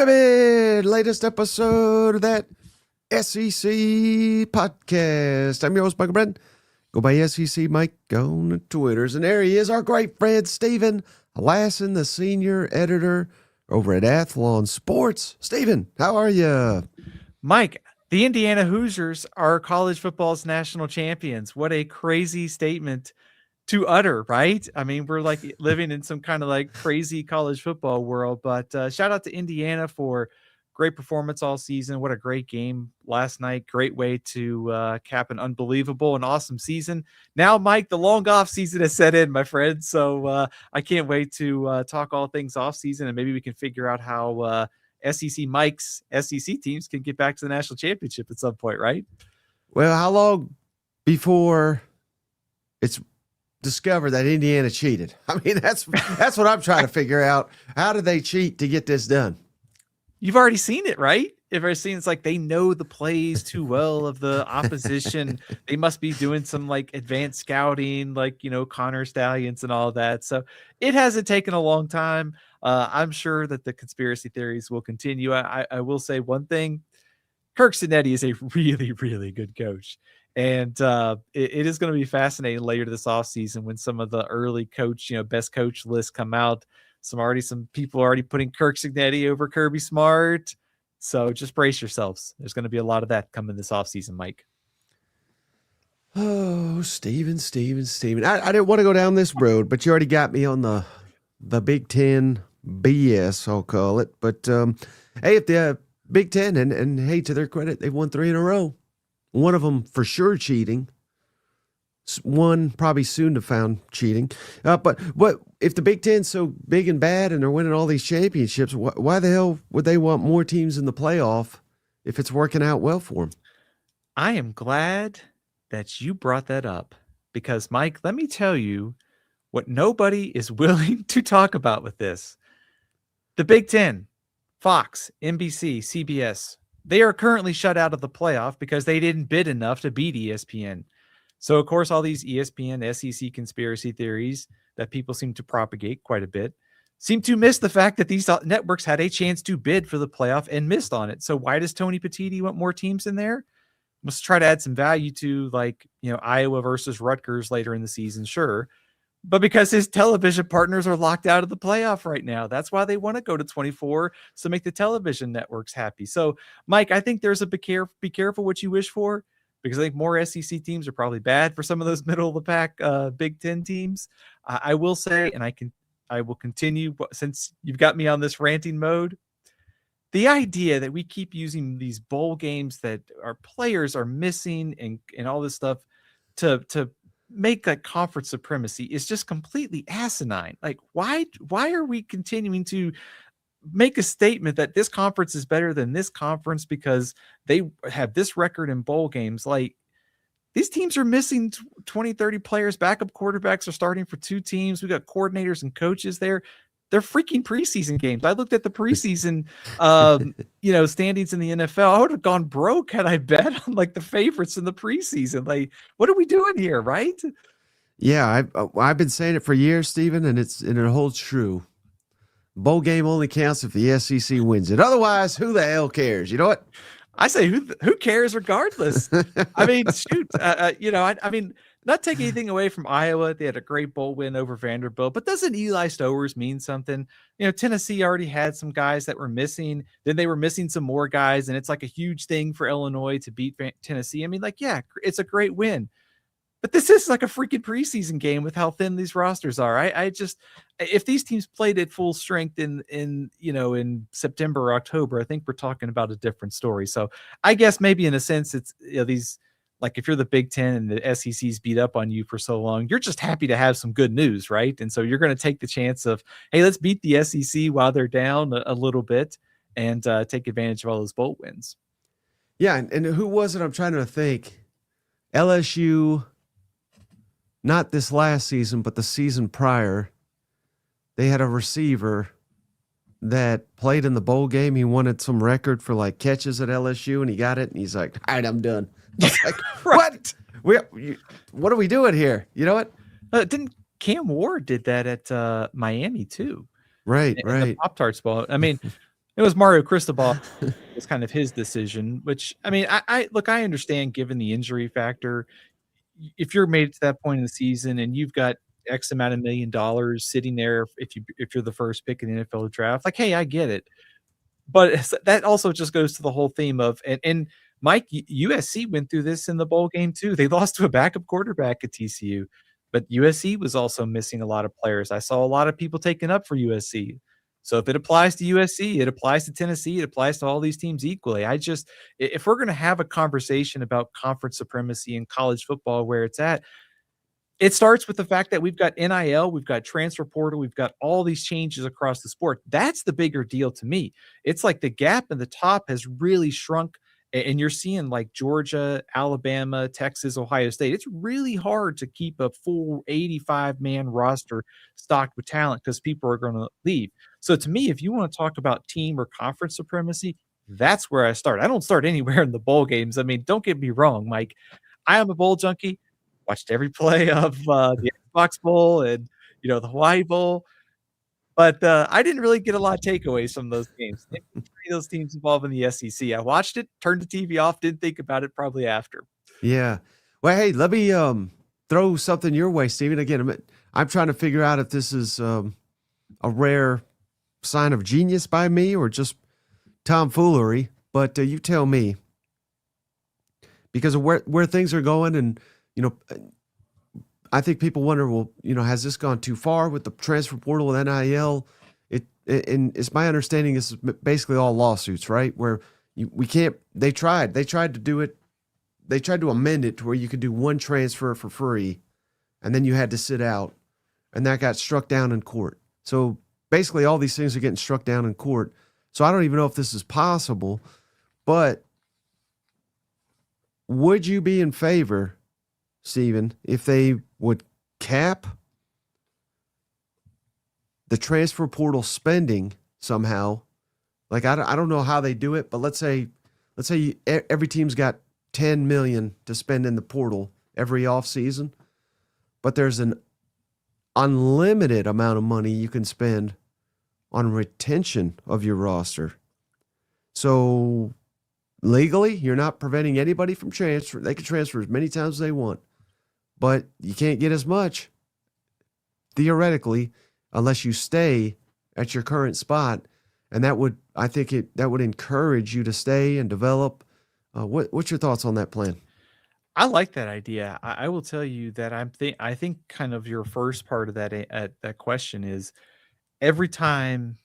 Welcome in, latest episode of that SEC podcast. I'm your host, Michael Brennan. Go by SEC Mike on the Twitters. And there he is, our great friend, Stephen Lassan, the senior editor over at Athlon Sports. Stephen, how are you? Mike, the Indiana Hoosiers are college football's national champions. What a crazy statement to utter, right? I mean, we're like living in some kind of like crazy college football world, but shout out to Indiana for great performance all season. What a great game last night. Great way to cap an unbelievable and awesome season. Now, Mike, the long off season has set in, my friend. So I can't wait to talk all things off season, and maybe we can figure out how SEC Mike's SEC teams can get back to the national championship at some point, right? Well, how long before it's discover that Indiana cheated? I mean, that's what I'm trying to figure out. How did they cheat to get this done? You've already seen it, right? You've already seen it's like they know the plays too well of the opposition. They must be doing some like advanced scouting, like, Connor Stallions and all that. So it hasn't taken a long time. I'm sure that the conspiracy theories will continue. I will say one thing. Kirk Cinetti is a really, really good coach. And it is going to be fascinating later this offseason when some of the early coach, best coach lists come out. Some people are already putting Kirk Cinetti over Kirby Smart. So just brace yourselves. There's going to be a lot of that coming this offseason, Mike. Oh, Steven. I didn't want to go down this road, but you already got me on the Big Ten BS, I'll call it. But hey, if the Big Ten, and hey, to their credit, they've won 3 in a row. One of them for sure cheating. One probably soon to found cheating. But what if the Big Ten's so big and bad and they're winning all these championships? Why the hell would they want more teams in the playoff if it's working out well for them? I am glad that you brought that up because, Mike, let me tell you what nobody is willing to talk about with this. The Big Ten, Fox, NBC, CBS, they are currently shut out of the playoff because they didn't bid enough to beat ESPN. So, of course, all these ESPN, SEC conspiracy theories that people seem to propagate quite a bit seem to miss the fact that these networks had a chance to bid for the playoff and missed on it. So why does Tony Petitti want more teams in there? Must try to add some value to, like, Iowa versus Rutgers later in the season, sure. But because his television partners are locked out of the playoff right now. That's why they want to go to 24, so make the television networks happy. So, Mike, I think there's a be careful what you wish for, because I think more SEC teams are probably bad for some of those middle of the pack Big Ten teams. I will say, and I will continue, since you've got me on this ranting mode, the idea that we keep using these bowl games that our players are missing and all this stuff to make a conference supremacy is just completely asinine. Like, why are we continuing to make a statement that this conference is better than this conference because they have this record in bowl games? Like, these teams are missing 20, 30 players. Backup quarterbacks are starting for 2 teams. We got coordinators and coaches there. They're freaking preseason games. I looked at the preseason, standings in the NFL. I would have gone broke had I bet on like the favorites in the preseason. Like, what are we doing here, right? Yeah, I've been saying it for years, Stephen, and it holds true. Bowl game only counts if the SEC wins it. Otherwise, who the hell cares? You know what? I say, who cares regardless? I mean, shoot, I mean, not take anything away from Iowa. They had a great bowl win over Vanderbilt, but doesn't Eli Stowers mean something? Tennessee already had some guys that were missing. Then they were missing some more guys, and it's like a huge thing for Illinois to beat Tennessee. I mean, like, yeah, it's a great win. But this is like a freaking preseason game with how thin these rosters are. I just, if these teams played at full strength in September or October, I think we're talking about a different story. So I guess maybe in a sense it's these, like, if you're the Big Ten and the SEC's beat up on you for so long, you're just happy to have some good news, right? And so you're going to take the chance of, hey, let's beat the SEC while they're down a little bit and take advantage of all those bowl wins. Yeah, and who was it? I'm trying to think. LSU. Not this last season, but the season prior, they had a receiver that played in the bowl game. He wanted some record for like catches at LSU, and he got it. And he's like, "All right, I'm done." Like, right. What are we doing here? You know what? Didn't Cam Ward did that at Miami too? Right. The Pop-Tarts ball. I mean, It was Mario Cristobal was kind of his decision, which I mean, I look, I understand given the injury factor, if you're made to that point in the season and you've got X amount of $1 million sitting there, if you're the first pick in the NFL draft, like, hey, I get it. But that also just goes to the whole theme of and Mike, USC went through this in the bowl game too. They lost to a backup quarterback at TCU, but USC was also missing a lot of players. I saw a lot of people taking up for USC. So if it applies to USC, it applies to Tennessee, it applies to all these teams equally. If we're going to have a conversation about conference supremacy in college football where it's at, it starts with the fact that we've got NIL, we've got transfer portal, we've got all these changes across the sport. That's the bigger deal to me. It's like the gap in the top has really shrunk, and you're seeing like Georgia, Alabama, Texas, Ohio State. It's really hard to keep a full 85-man roster stocked with talent because people are going to leave. So to me, if you want to talk about team or conference supremacy, that's where I start. I don't start anywhere in the bowl games. I mean, don't get me wrong, Mike. I am a bowl junkie. Watched every play of, the Xbox Bowl and, the Hawaii Bowl, but, I didn't really get a lot of takeaways from those games. Maybe three of those teams involved in the SEC. I watched it, turned the TV off, didn't think about it probably after. Yeah. Well, hey, let me throw something your way, Steven. Again, I'm trying to figure out if this is a rare sign of genius by me or just tomfoolery. But you tell me, because of where things are going, and I think people wonder, well, has this gone too far with the transfer portal and NIL? And it's my understanding this is basically all lawsuits, right? Where we can't. They tried to do it. They tried to amend it to where you could do one transfer for free, and then you had to sit out, and that got struck down in court. So basically, all these things are getting struck down in court. So I don't even know if this is possible, but would you be in favor, Steven, if they would cap the transfer portal spending somehow? Like, I don't know how they do it, but let's say every team's got $10 million to spend in the portal every offseason, but there's an unlimited amount of money you can spend on retention of your roster. So legally, you're not preventing anybody from transfer. They can transfer as many times as they want, but you can't get as much, theoretically, unless you stay at your current spot. And that would, I think that would encourage you to stay and develop. What's your thoughts on that plan? I like that idea. I will tell you that I think kind of your first part of that question is every time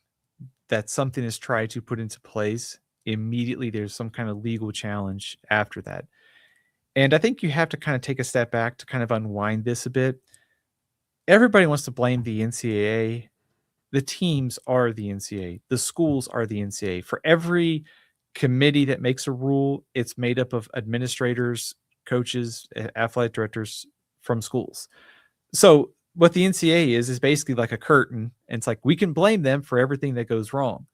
that something is tried to put into place, immediately there's some kind of legal challenge after that. And I think you have to kind of take a step back to kind of unwind this a bit. Everybody wants to blame the NCAA. The teams are the NCAA. The schools are the NCAA. For every committee that makes a rule, it's made up of administrators, coaches, athletic directors from schools. So what the NCAA is basically like a curtain, and it's like we can blame them for everything that goes wrong.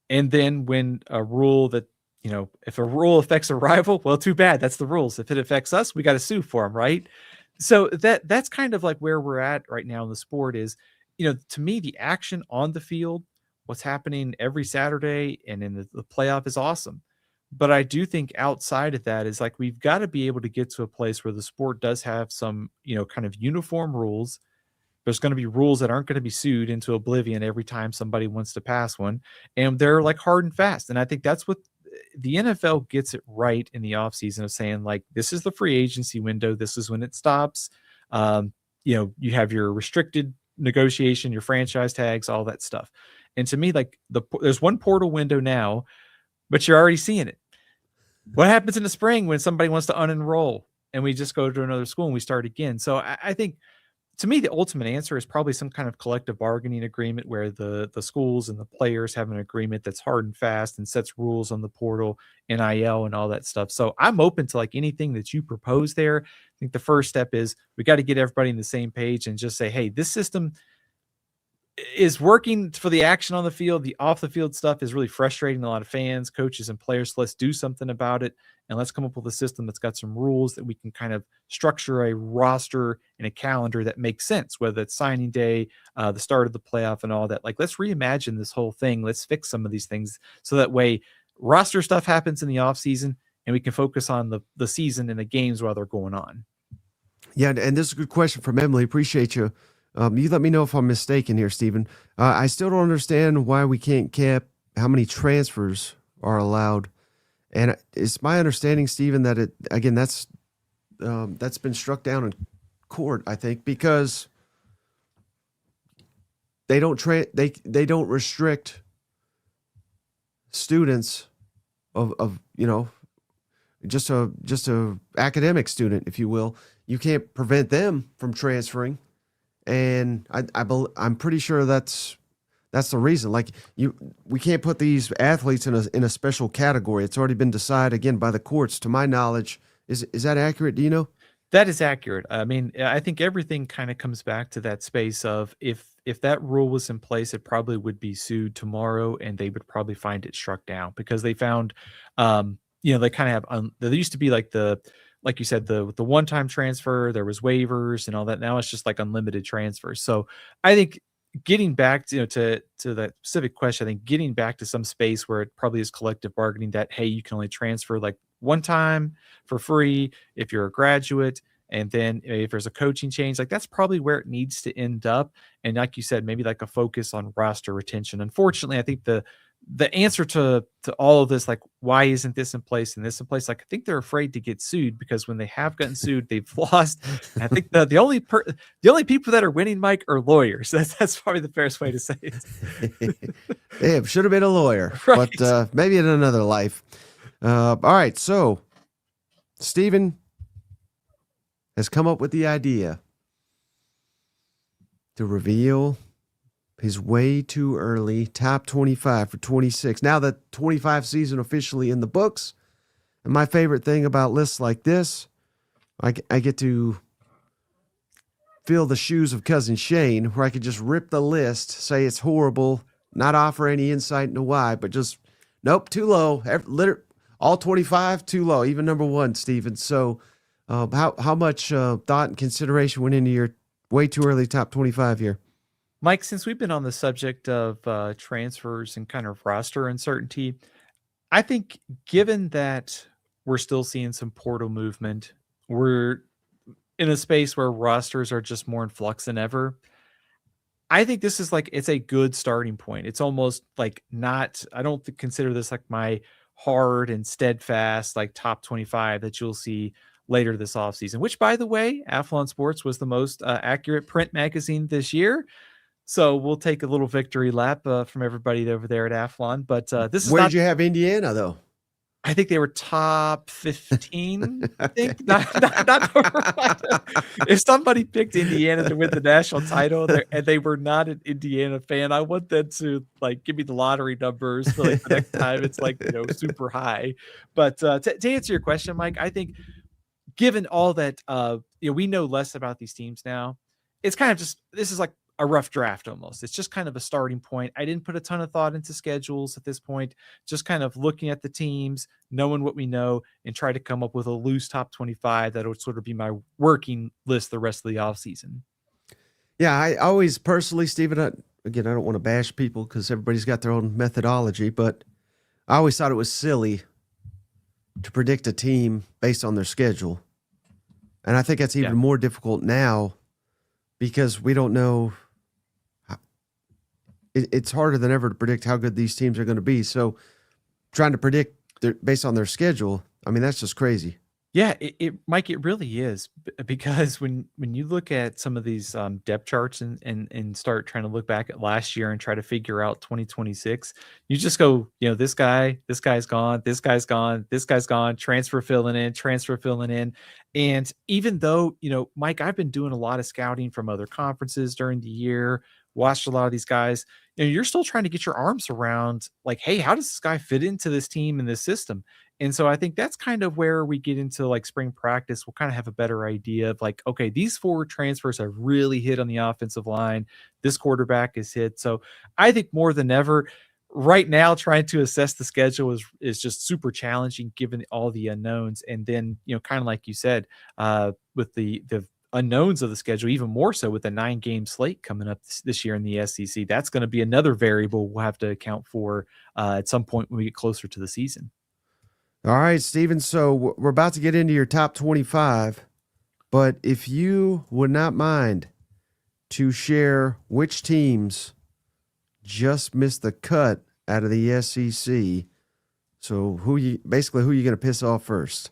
And then when a rule that, if a rule affects a rival, well, too bad. That's the rules. If it affects us, we got to sue for them, right? So that's kind of like where we're at right now in the sport is, to me, the action on the field, what's happening every Saturday and in the playoff is awesome. But I do think outside of that is like we've got to be able to get to a place where the sport does have some, kind of uniform rules. There's going to be rules that aren't going to be sued into oblivion every time somebody wants to pass one. And they're like hard and fast. And I think that's what the NFL gets it right in the offseason of saying, like, this is the free agency window. This is when it stops. You have your restricted negotiation, your franchise tags, all that stuff. And to me, like there's one portal window now, but you're already seeing it. What happens in the spring when somebody wants to unenroll and we just go to another school and we start again? So I think, to me, the ultimate answer is probably some kind of collective bargaining agreement where the schools and the players have an agreement that's hard and fast and sets rules on the portal, NIL, and all that stuff. So I'm open to like anything that you propose there. I think the first step is we got to get everybody on the same page and just say, hey, this system, is working for the action on the field. The off the field stuff is really frustrating a lot of fans, coaches, and players. So let's do something about it. And let's come up with a system that's got some rules that we can kind of structure a roster and a calendar that makes sense, whether it's signing day, the start of the playoff, and all that. Like, let's reimagine this whole thing. Let's fix some of these things so that way roster stuff happens in the off season and we can focus on the season and the games while they're going on. Yeah, and this is a good question from Emily. Appreciate you. You let me know if I'm mistaken here, Stephen. I still don't understand why we can't cap how many transfers are allowed. And it's my understanding, Stephen, that that's been struck down in court, I think, because they don't they don't restrict students of just a academic student, if you will. You can't prevent them from transferring, and I'm pretty sure that's the reason. Like, we can't put these athletes in a special category. It's already been decided again by the courts, to my knowledge. Is that accurate? Do you know? That is accurate. I mean, I think everything kind of comes back to that space of if that rule was in place, it probably would be sued tomorrow, and they would probably find it struck down because they found, they kind of have. There used to be like you said, the one-time transfer. There was waivers and all that. Now it's just like unlimited transfers. So I think getting back to that specific question, I think getting back to some space where it probably is collective bargaining that, hey, you can only transfer like one time for free if you're a graduate, and then if there's a coaching change, like that's probably where it needs to end up. And like you said, maybe like a focus on roster retention. Unfortunately, I think the answer to all of this, like, why isn't this in place and this in place? Like, I think they're afraid to get sued because when they have gotten sued, they've lost. And I think the only people that are winning, Mike, are lawyers. That's probably the fairest way to say it. Yeah, should have been a lawyer, Right. but maybe in another life. All right, so Stephen has come up with the idea to reveal his way too early top 25 for 26. Now the 25 season officially in the books. And my favorite thing about lists like this, I get to fill the shoes of Cousin Shane, where I could just rip the list, say it's horrible, not offer any insight into why, but just, nope, too low. All 25, too low, even number one, Stephen. So how much thought and consideration went into your way too early top 25 here? Mike, since we've been on the subject of transfers and kind of roster uncertainty, I think given that we're still seeing some portal movement, we're in a space where rosters are just more in flux than ever. I think this is it's a good starting point. It's almost like I don't consider this like my hard and steadfast, like top 25 that you'll see later this offseason, which, by the way, Athlon Sports was the most accurate print magazine this year. So we'll take a little victory lap from everybody over there at Athlon. But this is where did you have Indiana, though? I think they were top 15. I think not if somebody picked Indiana to win the national title and they were not an Indiana fan, I want them to give me the lottery numbers for the next time it's super high. But to answer your question, Mike, I think given all that we know less about these teams now, it's kind of just this is like a rough draft almost. It's just kind of a starting point. I didn't put a ton of thought into schedules at this point, just kind of looking at the teams, knowing what we know, and try to come up with a loose top 25 that would sort of be my working list the rest of the offseason. Yeah, I always personally, Stephen, I don't want to bash people because everybody's got their own methodology, but I always thought it was silly to predict a team based on their schedule. And I think that's even more difficult now because we don't know. It's harder than ever to predict how good these teams are going to be. So trying to predict based on their schedule, I mean, that's just crazy. Yeah, Mike, it really is, because when you look at some of these depth charts and start trying to look back at last year and try to figure out 2026, you just go, this guy's gone, this guy's gone, this guy's gone, transfer filling in. And even though, Mike, I've been doing a lot of scouting from other conferences during the year, watched a lot of these guys, you're still trying to get your arms around hey, how does this guy fit into this team and this system? And so I think that's kind of where we get into like spring practice. We'll kind of have a better idea of like, okay, these forward transfers have really hit on the offensive line. This quarterback is hit. So I think more than ever, right now, trying to assess the schedule is just super challenging given all the unknowns. And then, kind of like you said, with the unknowns of the schedule, even more so with the 9-game slate coming up this year in the SEC, that's going to be another variable we'll have to account for at some point when we get closer to the season. All right, Steven. So we're about to get into your top 25, but if you would not mind to share which teams just missed the cut out of the SEC. So who you going to piss off first?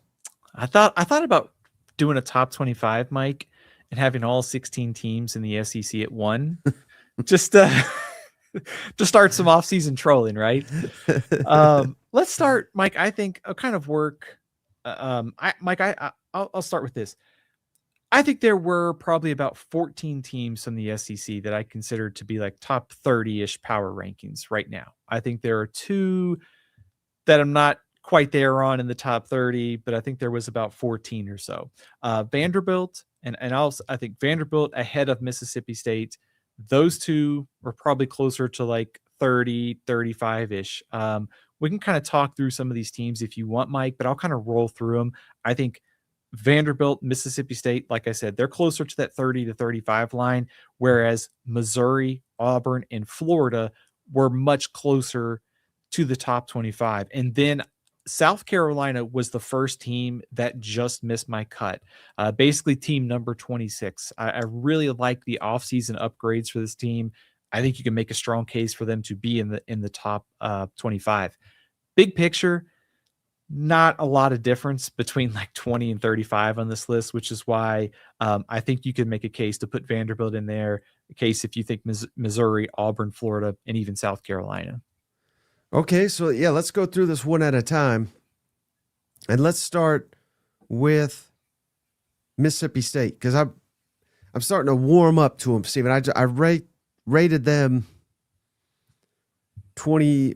I thought about doing a top 25, Mike, and having all 16 teams in the SEC at one, just to start some off-season trolling, right? Let's start, Mike. I think I'll kind of work. I'll start with this. I think there were probably about 14 teams from the SEC that I consider to be like top 30-ish power rankings right now. I think there are 2 that I'm not quite there on in the top 30, but I think there was about 14 or so. Vanderbilt and also I think Vanderbilt ahead of Mississippi State. Those 2 are probably closer to like 30, 35-ish. We can kind of talk through some of these teams if you want, Mike, but I'll kind of roll through them. I think Vanderbilt, Mississippi State, like I said, they're closer to that 30 to 35 line, whereas Missouri, Auburn, and Florida were much closer to the top 25. And then South Carolina was the first team that just missed my cut. Basically, team number 26. I really like the offseason upgrades for this team. I think you can make a strong case for them to be in the top 25. Big picture, not a lot of difference between like 20 and 35 on this list, which is why I think you can make a case to put Vanderbilt in there, a case if you think Missouri, Auburn, Florida, and even South Carolina. Okay, so yeah, let's go through this one at a time. And let's start with Mississippi State, because I'm starting to warm up to them, Stephen. I rated them 14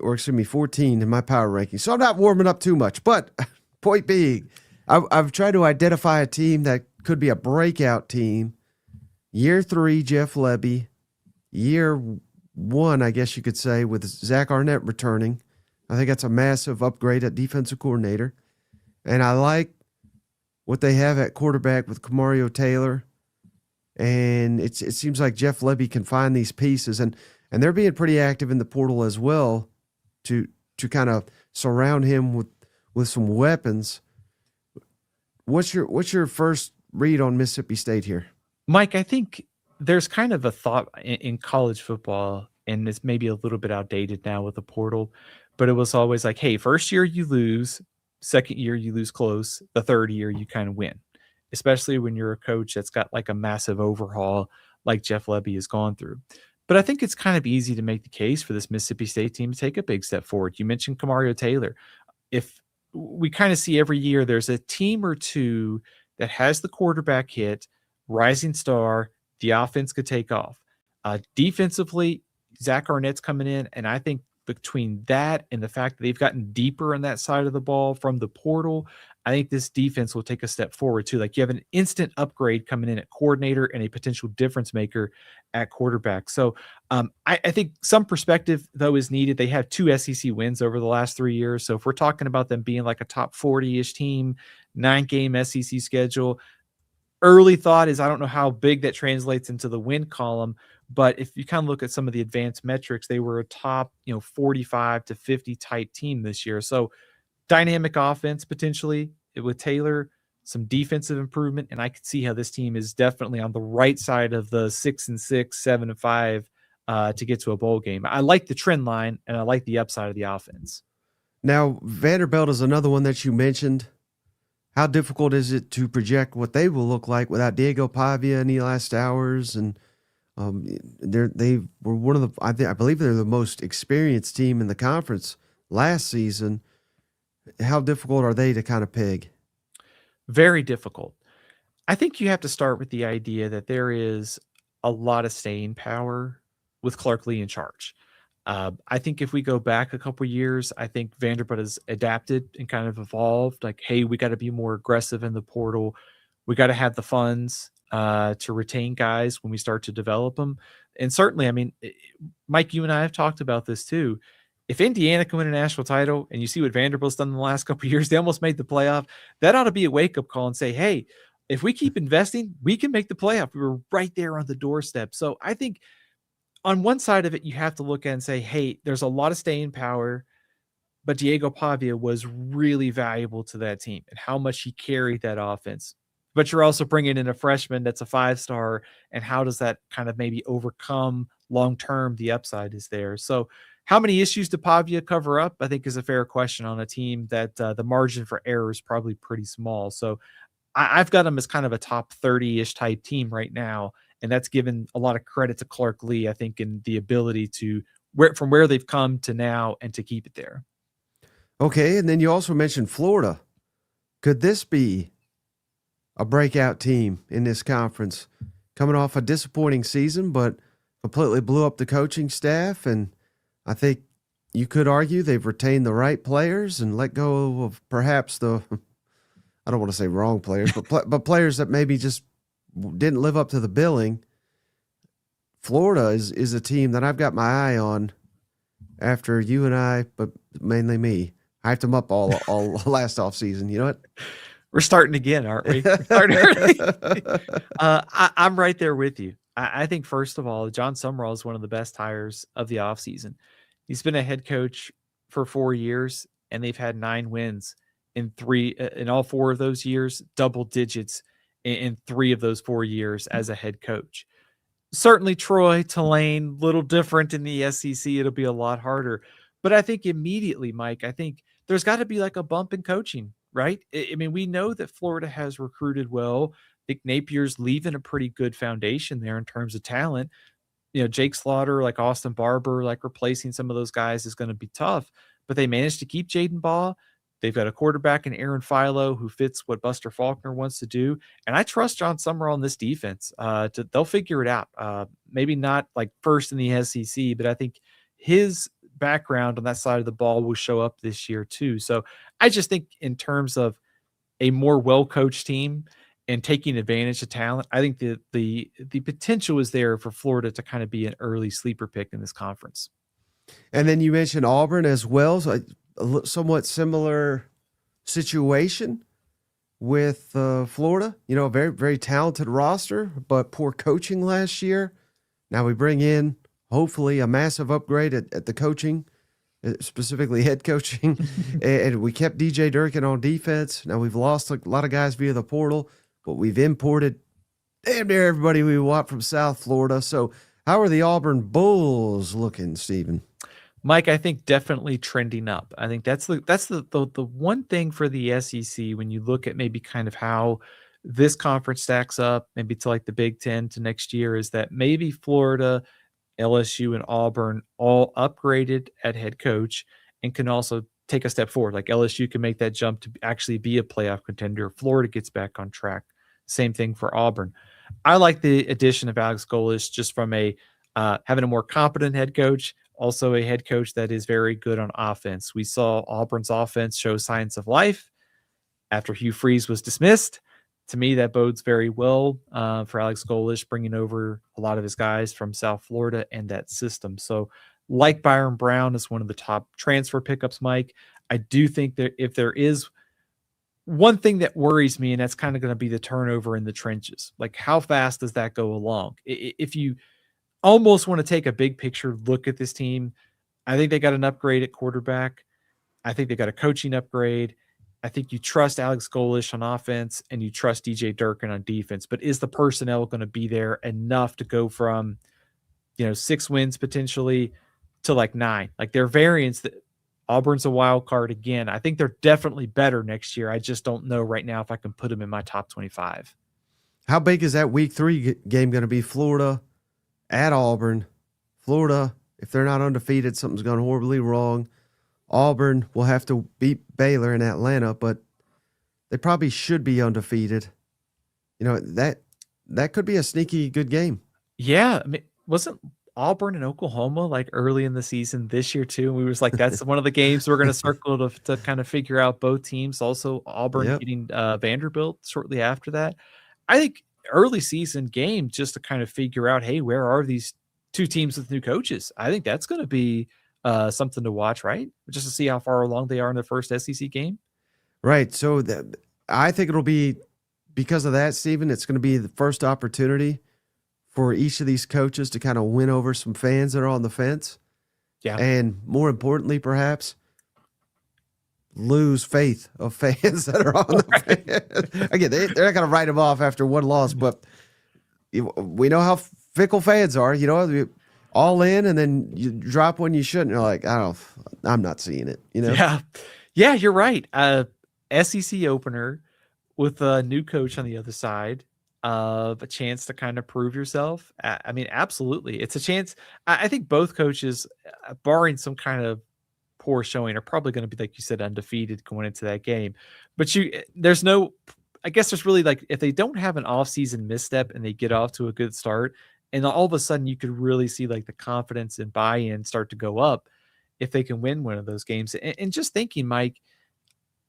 in my power ranking. So I'm not warming up too much. But point being, I've tried to identify a team that could be a breakout team. Year 3, Jeff Lebby. Year 1, I guess you could say, with Zach Arnett returning. I think that's a massive upgrade at defensive coordinator. And I like what they have at quarterback with Kamario Taylor. And it seems like Jeff Lebby can find these pieces. And they're being pretty active in the portal as well to kind of surround him with some weapons. What's your first read on Mississippi State here? Mike, I think there's kind of a thought in college football, and it's maybe a little bit outdated now with the portal, but it was always like, hey, first year you lose, second year you lose close, the third year you kind of win, especially when you're a coach that's got like a massive overhaul like Jeff Lebby has gone through. But I think it's kind of easy to make the case for this Mississippi State team to take a big step forward. You mentioned Kamario Taylor. If we kind of see every year there's a team or two that has the quarterback hit, rising star, the offense could take off. Defensively, Zach Arnett's coming in, and I think between that and the fact that they've gotten deeper on that side of the ball from the portal, I think this defense will take a step forward too. Like you have an instant upgrade coming in at coordinator and a potential difference maker at quarterback. So I think some perspective though is needed. They have 2 SEC wins over the last 3 years. So if we're talking about them being like a top 40-ish team, 9-game SEC schedule, early thought is I don't know how big that translates into the win column, but if you kind of look at some of the advanced metrics, they were a top, 45 to 50 type team this year. So dynamic offense potentially with Taylor, some defensive improvement, and I could see how this team is definitely on the right side of the 6-6, 7-5 to get to a bowl game. I like the trend line and I like the upside of the offense. Now, Vanderbilt is another one that you mentioned. How difficult is it to project what they will look like without Diego Pavia and Eli Stowers? And they were one of the, I believe they're the most experienced team in the conference last season. How difficult are they to kind of peg? Very difficult. I think you have to start with the idea that there is a lot of staying power with Clark Lee in charge. I think if we go back a couple years, I think Vanderbilt has adapted and kind of evolved. Like, hey, we got to be more aggressive in the portal. We got to have the funds to retain guys when we start to develop them. And certainly, I mean, Mike, you and I have talked about this too. If Indiana can win a national title, and you see what Vanderbilt's done in the last couple of years, they almost made the playoff. That ought to be a wake up call and say, hey, if we keep investing, we can make the playoff. We were right there on the doorstep. So I think on one side of it, you have to look at and say, hey, there's a lot of staying power, but Diego Pavia was really valuable to that team and how much he carried that offense. But you're also bringing in a freshman that's a 5-star, and how does that kind of maybe overcome long-term? The upside is there. So how many issues did Pavia cover up, I think, is a fair question on a team that the margin for error is probably pretty small. So I've got them as kind of a top 30-ish type team right now. And that's given a lot of credit to Clark Lee, I think, in the ability to from where they've come to now and to keep it there. Okay, and then you also mentioned Florida. Could this be a breakout team in this conference? Coming off a disappointing season, but completely blew up the coaching staff. And I think you could argue they've retained the right players and let go of perhaps I don't want to say wrong players, but players that maybe just didn't live up to the billing. Florida is a team that I've got my eye on after you and I, but mainly me, hyped them up all last offseason. You know what? We're starting again, aren't we? Starting early. I'm right there with you. I think, first of all, John Summerall is one of the best hires of the offseason. He's been a head coach for 4 years, and they've had 9 wins in all 4 of those years, double digits in 3 of those 4 years as a head coach. Certainly Troy, Tulane, little different in the SEC. It'll be a lot harder. But I think immediately, Mike, I think there's got to be like a bump in coaching, right? I mean, we know that Florida has recruited well. I think Napier's leaving a pretty good foundation there in terms of talent. Jake Slaughter, like Austin Barber, like replacing some of those guys is going to be tough. But they managed to keep Jaden Baugh. They've got a quarterback in Aaron Philo who fits what Buster Faulkner wants to do. And I trust John Summerall on this defense. They'll figure it out. Maybe not like first in the SEC, but I think his background on that side of the ball will show up this year too. So I just think in terms of a more well-coached team and taking advantage of talent, I think the potential is there for Florida to kind of be an early sleeper pick in this conference. And then you mentioned Auburn as well. So a somewhat similar situation with Florida. A very, very talented roster, but poor coaching last year. Now we bring in, hopefully, a massive upgrade at the coaching, specifically head coaching. And we kept DJ Durkin on defense. Now we've lost a lot of guys via the portal, but we've imported damn near everybody we want from South Florida. So how are the Auburn Bulls looking, Stephen? Mike, I think definitely trending up. I think that's the one thing for the SEC when you look at maybe kind of how this conference stacks up, maybe to like the Big Ten to next year, is that maybe Florida, LSU, and Auburn all upgraded at head coach and can also take a step forward. Like LSU can make that jump to actually be a playoff contender. Florida gets back on track. Same thing for Auburn. I like the addition of Alex Golesh just from having a more competent head coach. Also a head coach that is very good on offense. We saw Auburn's offense show signs of life after Hugh Freeze was dismissed. To me, that bodes very well for Alex Golesh, bringing over a lot of his guys from South Florida and that system. So like Byron Brown is one of the top transfer pickups, Mike. I do think that if there is one thing that worries me, and that's kind of going to be the turnover in the trenches, like how fast does that go along? If you almost want to take a big picture look at this team, I think they got an upgrade at quarterback. I think they got a coaching upgrade. I think you trust Alex Golesh on offense and you trust DJ Durkin on defense. But is the personnel going to be there enough to go from, 6 wins potentially to like 9? Like their variance, that Auburn's a wild card again. I think they're definitely better next year. I just don't know right now if I can put them in my top 25. How big is that week 3 game going to be? Florida at Auburn. Florida, if they're not undefeated, something's gone horribly wrong. Auburn will have to beat Baylor in Atlanta, but they probably should be undefeated. That could be a sneaky good game. Yeah, I mean, wasn't Auburn and Oklahoma like early in the season this year too. And we was like, that's one of the games we're going to circle to kind of figure out both teams. Also, Auburn Yep. getting Vanderbilt shortly after that. I think early season game just to kind of figure out, hey, where are these two teams with new coaches? I think that's going to be something to watch, right? Just to see how far along they are in the first SEC game. Right. So I think it'll be because of that, Stephen. It's going to be the first opportunity for each of these coaches to kind of win over some fans that are on the fence. Yeah. And more importantly, perhaps lose faith of fans that are on the fence. Again, they're not going to write them off after one loss, but we know how fickle fans are. You know, all in, and then you drop when you shouldn't. You're like, I'm not seeing it. You know? Yeah, you're right. SEC opener with a new coach on the other side of a chance to kind of prove yourself. I mean, absolutely. It's a chance. I think both coaches, barring some kind of poor showing, are probably going to be, like you said, undefeated going into that game. But I guess there's really like, if they don't have an offseason misstep and they get off to a good start, and all of a sudden you could really see like the confidence and buy-in start to go up if they can win one of those games. And just thinking, Mike,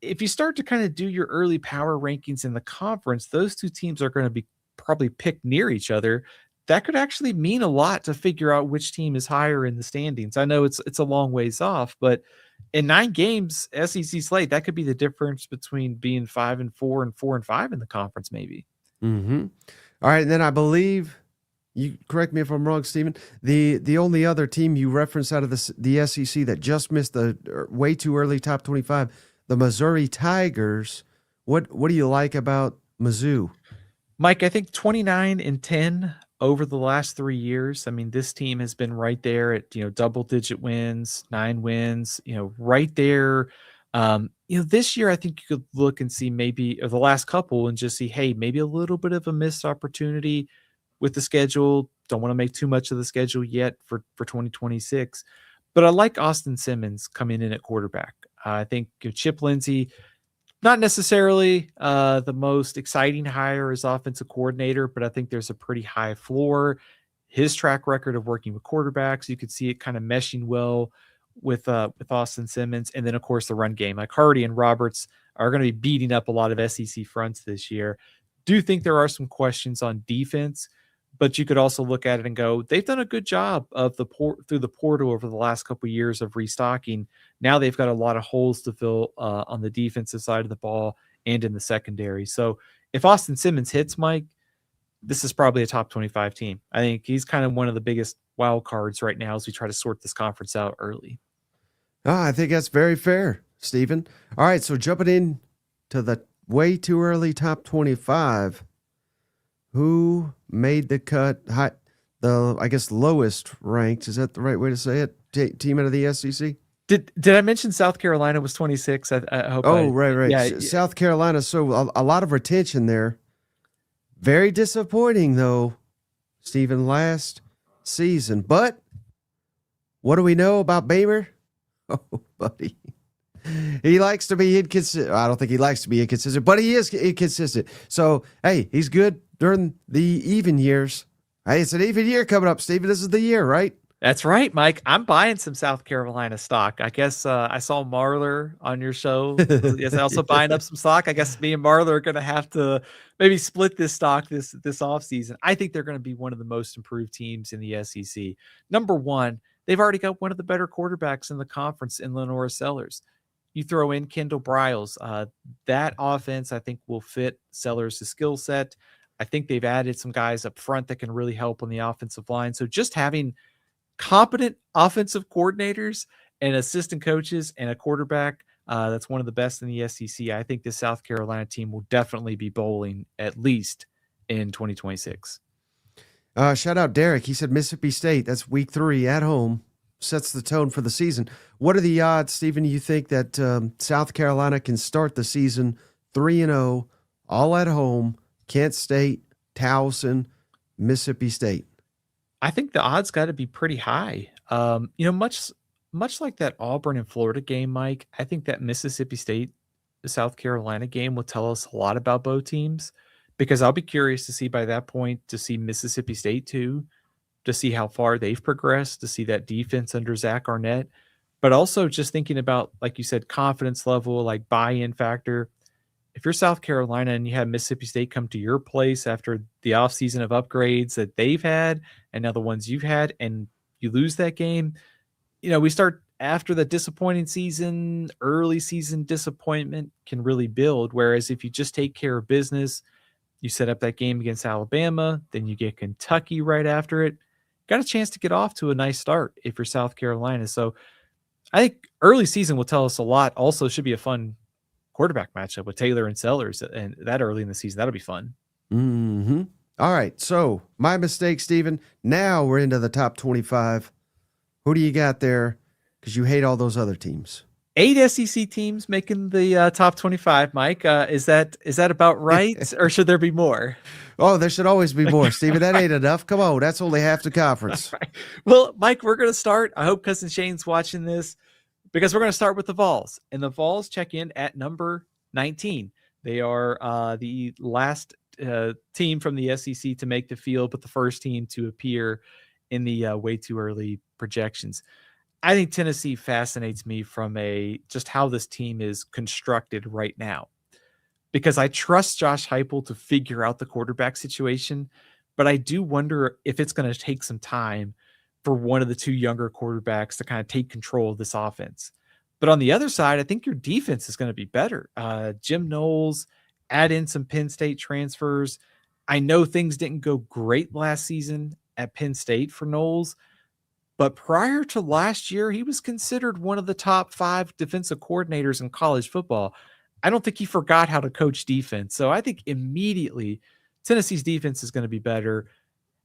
if you start to kind of do your early power rankings in the conference, those two teams are going to be probably picked near each other. That could actually mean a lot to figure out which team is higher in the standings. I know it's a long ways off, but in 9 games, SEC slate, that could be the difference between being 5-4 and 4-5 in the conference, maybe. Mm-hmm. All right, and then I believe, you correct me if I'm wrong, Stephen, the only other team you referenced out of the SEC that just missed the way too early top 25, the Missouri Tigers. What do you like about Mizzou? Mike, I think 29-10 over the last 3 years. I mean, this team has been right there at, double-digit wins, 9 wins, right there. This year I think you could look and see maybe, or the last couple, and just see, hey, maybe a little bit of a missed opportunity with the schedule. Don't want to make too much of the schedule yet for 2026. But I like Austin Simmons coming in at quarterback. I think Chip Lindsey, not necessarily the most exciting hire as offensive coordinator, but I think there's a pretty high floor. His track record of working with quarterbacks, you could see it kind of meshing well with Austin Simmons. And then, of course, the run game. Like Hardy and Roberts are going to be beating up a lot of SEC fronts this year. Do think there are some questions on defense, but you could also look at it and go, they've done a good job of through the portal over the last couple of years of restocking. Now they've got a lot of holes to fill on the defensive side of the ball and in the secondary. So if Austin Simmons hits, Mike, this is probably a top 25 team. I think he's kind of one of the biggest wild cards right now as we try to sort this conference out early. I think that's very fair, Stephen. All right, so jumping in to the way too early top 25. Who made the cut? I guess lowest ranked. Is that the right way to say it? Team out of the SEC. Did I mention South Carolina was 26? I hope. Right. Yeah, South Carolina. So a lot of retention there. Very disappointing though, Stephen, last season. But what do we know about Bamer? Oh, buddy. He likes to be inconsistent. I don't think he likes to be inconsistent, but he is inconsistent. So, hey, he's good during the even years. Hey, it's an even year coming up, Stephen. This is the year, right? That's right, Mike. I'm buying some South Carolina stock. I guess I saw Marler on your show. Is also buying up some stock. I guess me and Marler are going to have to maybe split this stock this offseason. I think they're going to be one of the most improved teams in the SEC. Number one, they've already got one of the better quarterbacks in the conference in Lenora Sellers. You throw in Kendall Briles. That offense, I think, will fit Sellers' skill set. I think they've added some guys up front that can really help on the offensive line. So just having competent offensive coordinators and assistant coaches and a quarterback that's one of the best in the SEC, I think this South Carolina team will definitely be bowling at least in 2026. Shout out Derek. He said Mississippi State. That's week 3 at home. Sets the tone for the season. What are the odds, Stephen, you think that South Carolina can start the season 3-0, all at home, Kent State, Towson, Mississippi State? I think the odds got to be pretty high. Much like that Auburn and Florida game, Mike, I think that Mississippi State, the South Carolina game will tell us a lot about both teams, because I'll be curious to see by that point to see Mississippi State too. to see how far they've progressed, to see that defense under Zach Arnett, but also just thinking about, like you said, confidence level, like buy-in factor. If you're South Carolina and you have Mississippi State come to your place after the offseason of upgrades that they've had and now the ones you've had, and you lose that game, we start after the disappointing season, early season disappointment can really build. Whereas if you just take care of business, you set up that game against Alabama, then you get Kentucky right after it, got a chance to get off to a nice start if you're South Carolina. So I think early season will tell us a lot. Also should be a fun quarterback matchup with Taylor and Sellers, and that early in the season, that'll be fun. Mm-hmm. All right. So my mistake, Stephen. Now we're into the top 25. Who do you got there? Because you hate all those other teams. 8 SEC teams making the top 25, Mike. Is that about right, or should there be more? Oh, there should always be more, Stephen. That ain't enough. Come on, that's only half the conference. Right. Well, Mike, we're going to start. I hope Cousin Shane's watching this, because we're going to start with the Vols. And the Vols check in at number 19. They are the last team from the SEC to make the field, but the first team to appear in the way too early projections. I think Tennessee fascinates me from just how this team is constructed right now, because I trust Josh Heupel to figure out the quarterback situation, but I do wonder if it's going to take some time for one of the two younger quarterbacks to kind of take control of this offense. But on the other side, I think your defense is going to be better. Jim Knowles, add in some Penn State transfers. I know things didn't go great last season at Penn State for Knowles, but prior to last year, he was considered one of the top 5 defensive coordinators in college football. I don't think he forgot how to coach defense. So I think immediately Tennessee's defense is going to be better.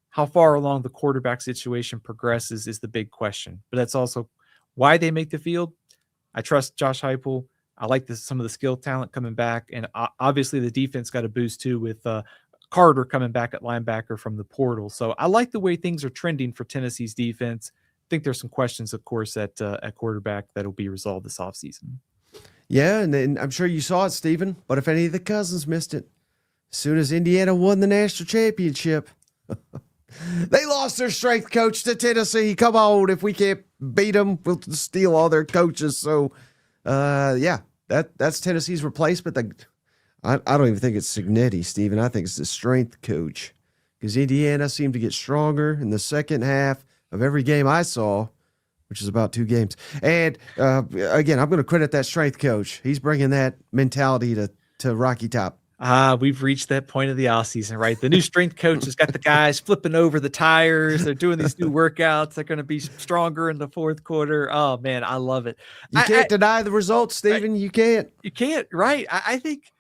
How far along the quarterback situation progresses is the big question. But that's also why they make the field. I trust Josh Heupel. I like some of the skill talent coming back. And obviously the defense got a boost too with Carter coming back at linebacker from the portal. So I like the way things are trending for Tennessee's defense. I think there's some questions, of course, at quarterback that will be resolved this offseason. Yeah, and I'm sure you saw it, Stephen. But if any of the cousins missed it, as soon as Indiana won the national championship, they lost their strength coach to Tennessee. Come on, if we can't beat them, we'll steal all their coaches. So, that's Tennessee's replacement. I don't even think it's Signetti, Stephen. I think it's the strength coach, because Indiana seemed to get stronger in the second half of every game I saw, which is about 2 games. And again, I'm going to credit that strength coach. He's bringing that mentality to Rocky Top. We've reached that point of the offseason, right? The new strength coach has got the guys flipping over the tires. They're doing these new workouts. They're going to be stronger in the fourth quarter. Oh, man, I love it. You can't deny the results, Stephen. You can't. You can't, right? I think,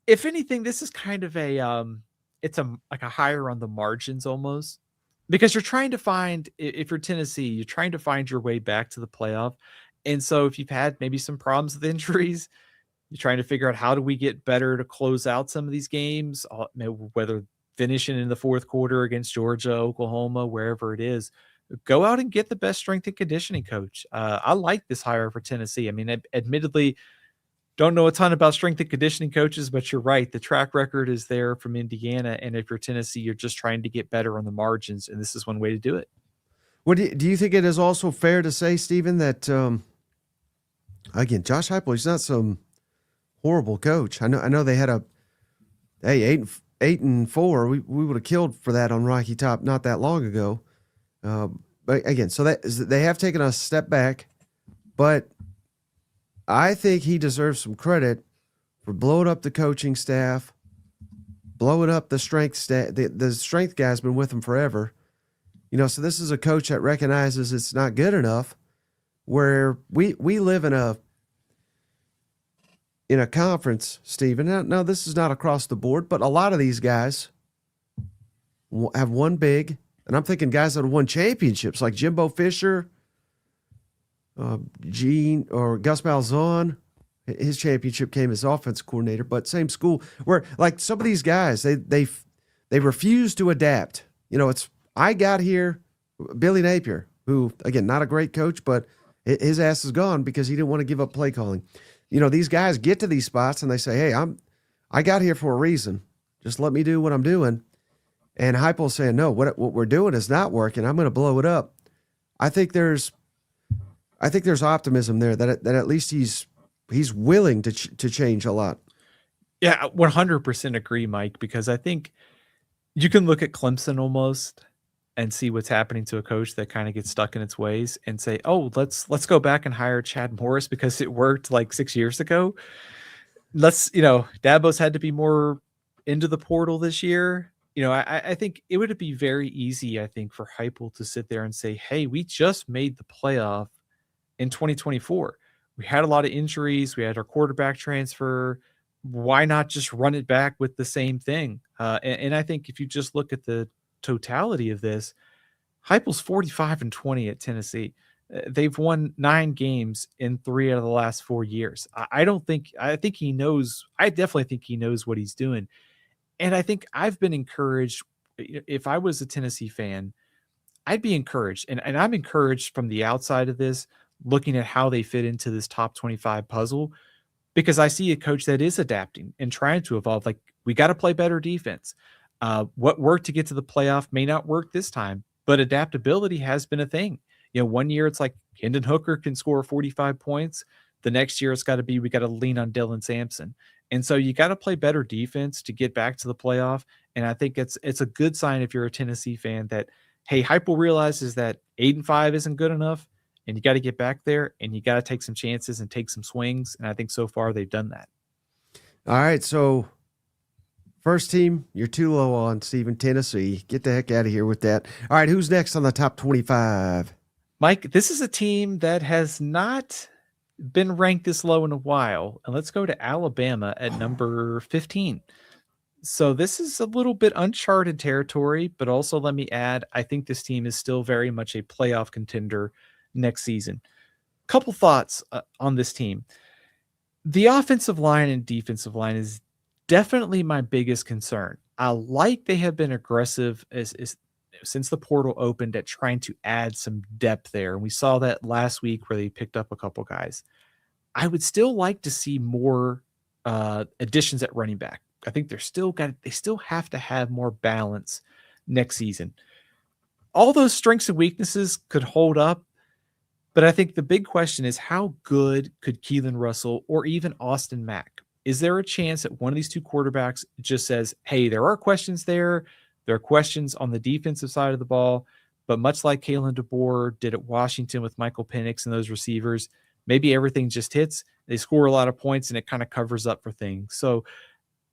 if anything, this is kind of it's like a higher on the margins almost, because you're trying to find, if you're Tennessee, you're trying to find your way back to the playoff. And so if you've had maybe some problems with injuries, you're trying to figure out how do we get better to close out some of these games, whether finishing in the fourth quarter against Georgia, Oklahoma, wherever it is. Go out and get the best strength and conditioning coach. I like this hire for Tennessee. I mean, admittedly, don't know a ton about strength and conditioning coaches, but you're right. The track record is there from Indiana. And if you're Tennessee, you're just trying to get better on the margins. And this is one way to do it. Well, do you think it is also fair to say, Stephen, that, again, Josh Heupel, he's not some horrible coach. I know they had 8-4. We would have killed for that on Rocky Top not that long ago. But again, so they have taken a step back, but I think he deserves some credit for blowing up the coaching staff, blowing up the strength staff. The strength guy's been with him forever. So this is a coach that recognizes it's not good enough, where we live in a conference, Stephen. Now, this is not across the board, but a lot of these guys have won big, and I'm thinking guys that have won championships like Jimbo Fisher, Gus Malzahn. His championship came as offensive coordinator, but same school. Where like some of these guys, they refuse to adapt. I got here, Billy Napier, who again not a great coach, but his ass is gone because he didn't want to give up play calling. These guys get to these spots and they say, "Hey, I got here for a reason. Just let me do what I'm doing." and Heupel's saying, no, what we're doing is not working. I'm going to blow it up. I think there's optimism there that at least he's willing to change a lot. Yeah, 100% agree, Mike, because I think you can look at Clemson almost and see what's happening to a coach that kind of gets stuck in its ways and say, "Oh, let's go back and hire Chad Morris because it worked like 6 years ago." Dabo's had to be more into the portal this year. I think it would be very easy, I think, for Heupel to sit there and say, "Hey, we just made the playoff in 2024. We had a lot of injuries. We had our quarterback transfer. Why not just run it back with the same thing?" And I think if you just look at the totality of this, Heupel's 45-20 at Tennessee. They've won 9 games in 3 out of the last 4 years. I think he knows. I definitely think he knows what he's doing. And I think I've been encouraged. If I was a Tennessee fan, I'd be encouraged. And I'm encouraged from the outside of this, looking at how they fit into this top 25 puzzle, because I see a coach that is adapting and trying to evolve. Like, we got to play better defense. What worked to get to the playoff may not work this time, but adaptability has been a thing. One year it's like Hendon Hooker can score 45 points. The next year it's got to be, we got to lean on Dylan Sampson. And so you got to play better defense to get back to the playoff. And I think it's a good sign if you're a Tennessee fan that, hey, Heupel realizes that 8-5 isn't good enough, and you got to get back there, and you got to take some chances and take some swings. And I think so far they've done that. All right, so first team, you're too low on, Stephen. Tennessee. Get the heck out of here with that. All right, who's next on the top 25? Mike, this is a team that has not been ranked this low in a while. And let's go to Alabama at number 15. So this is a little bit uncharted territory, but also let me add, I think this team is still very much a playoff contender next season. Couple thoughts on this team. The offensive line and defensive line is definitely my biggest concern. I like they have been aggressive since the portal opened at trying to add some depth there. And we saw that last week where they picked up a couple guys. I would still like to see more additions at running back. I think they still have to have more balance next season. All those strengths and weaknesses could hold up, but I think the big question is, how good could Keelan Russell or even Austin Mack? Is there a chance that one of these two quarterbacks just says, hey, there are questions there. There are questions on the defensive side of the ball, but much like Kalen DeBoer did at Washington with Michael Penix and those receivers, maybe everything just hits. They score a lot of points and it kind of covers up for things. So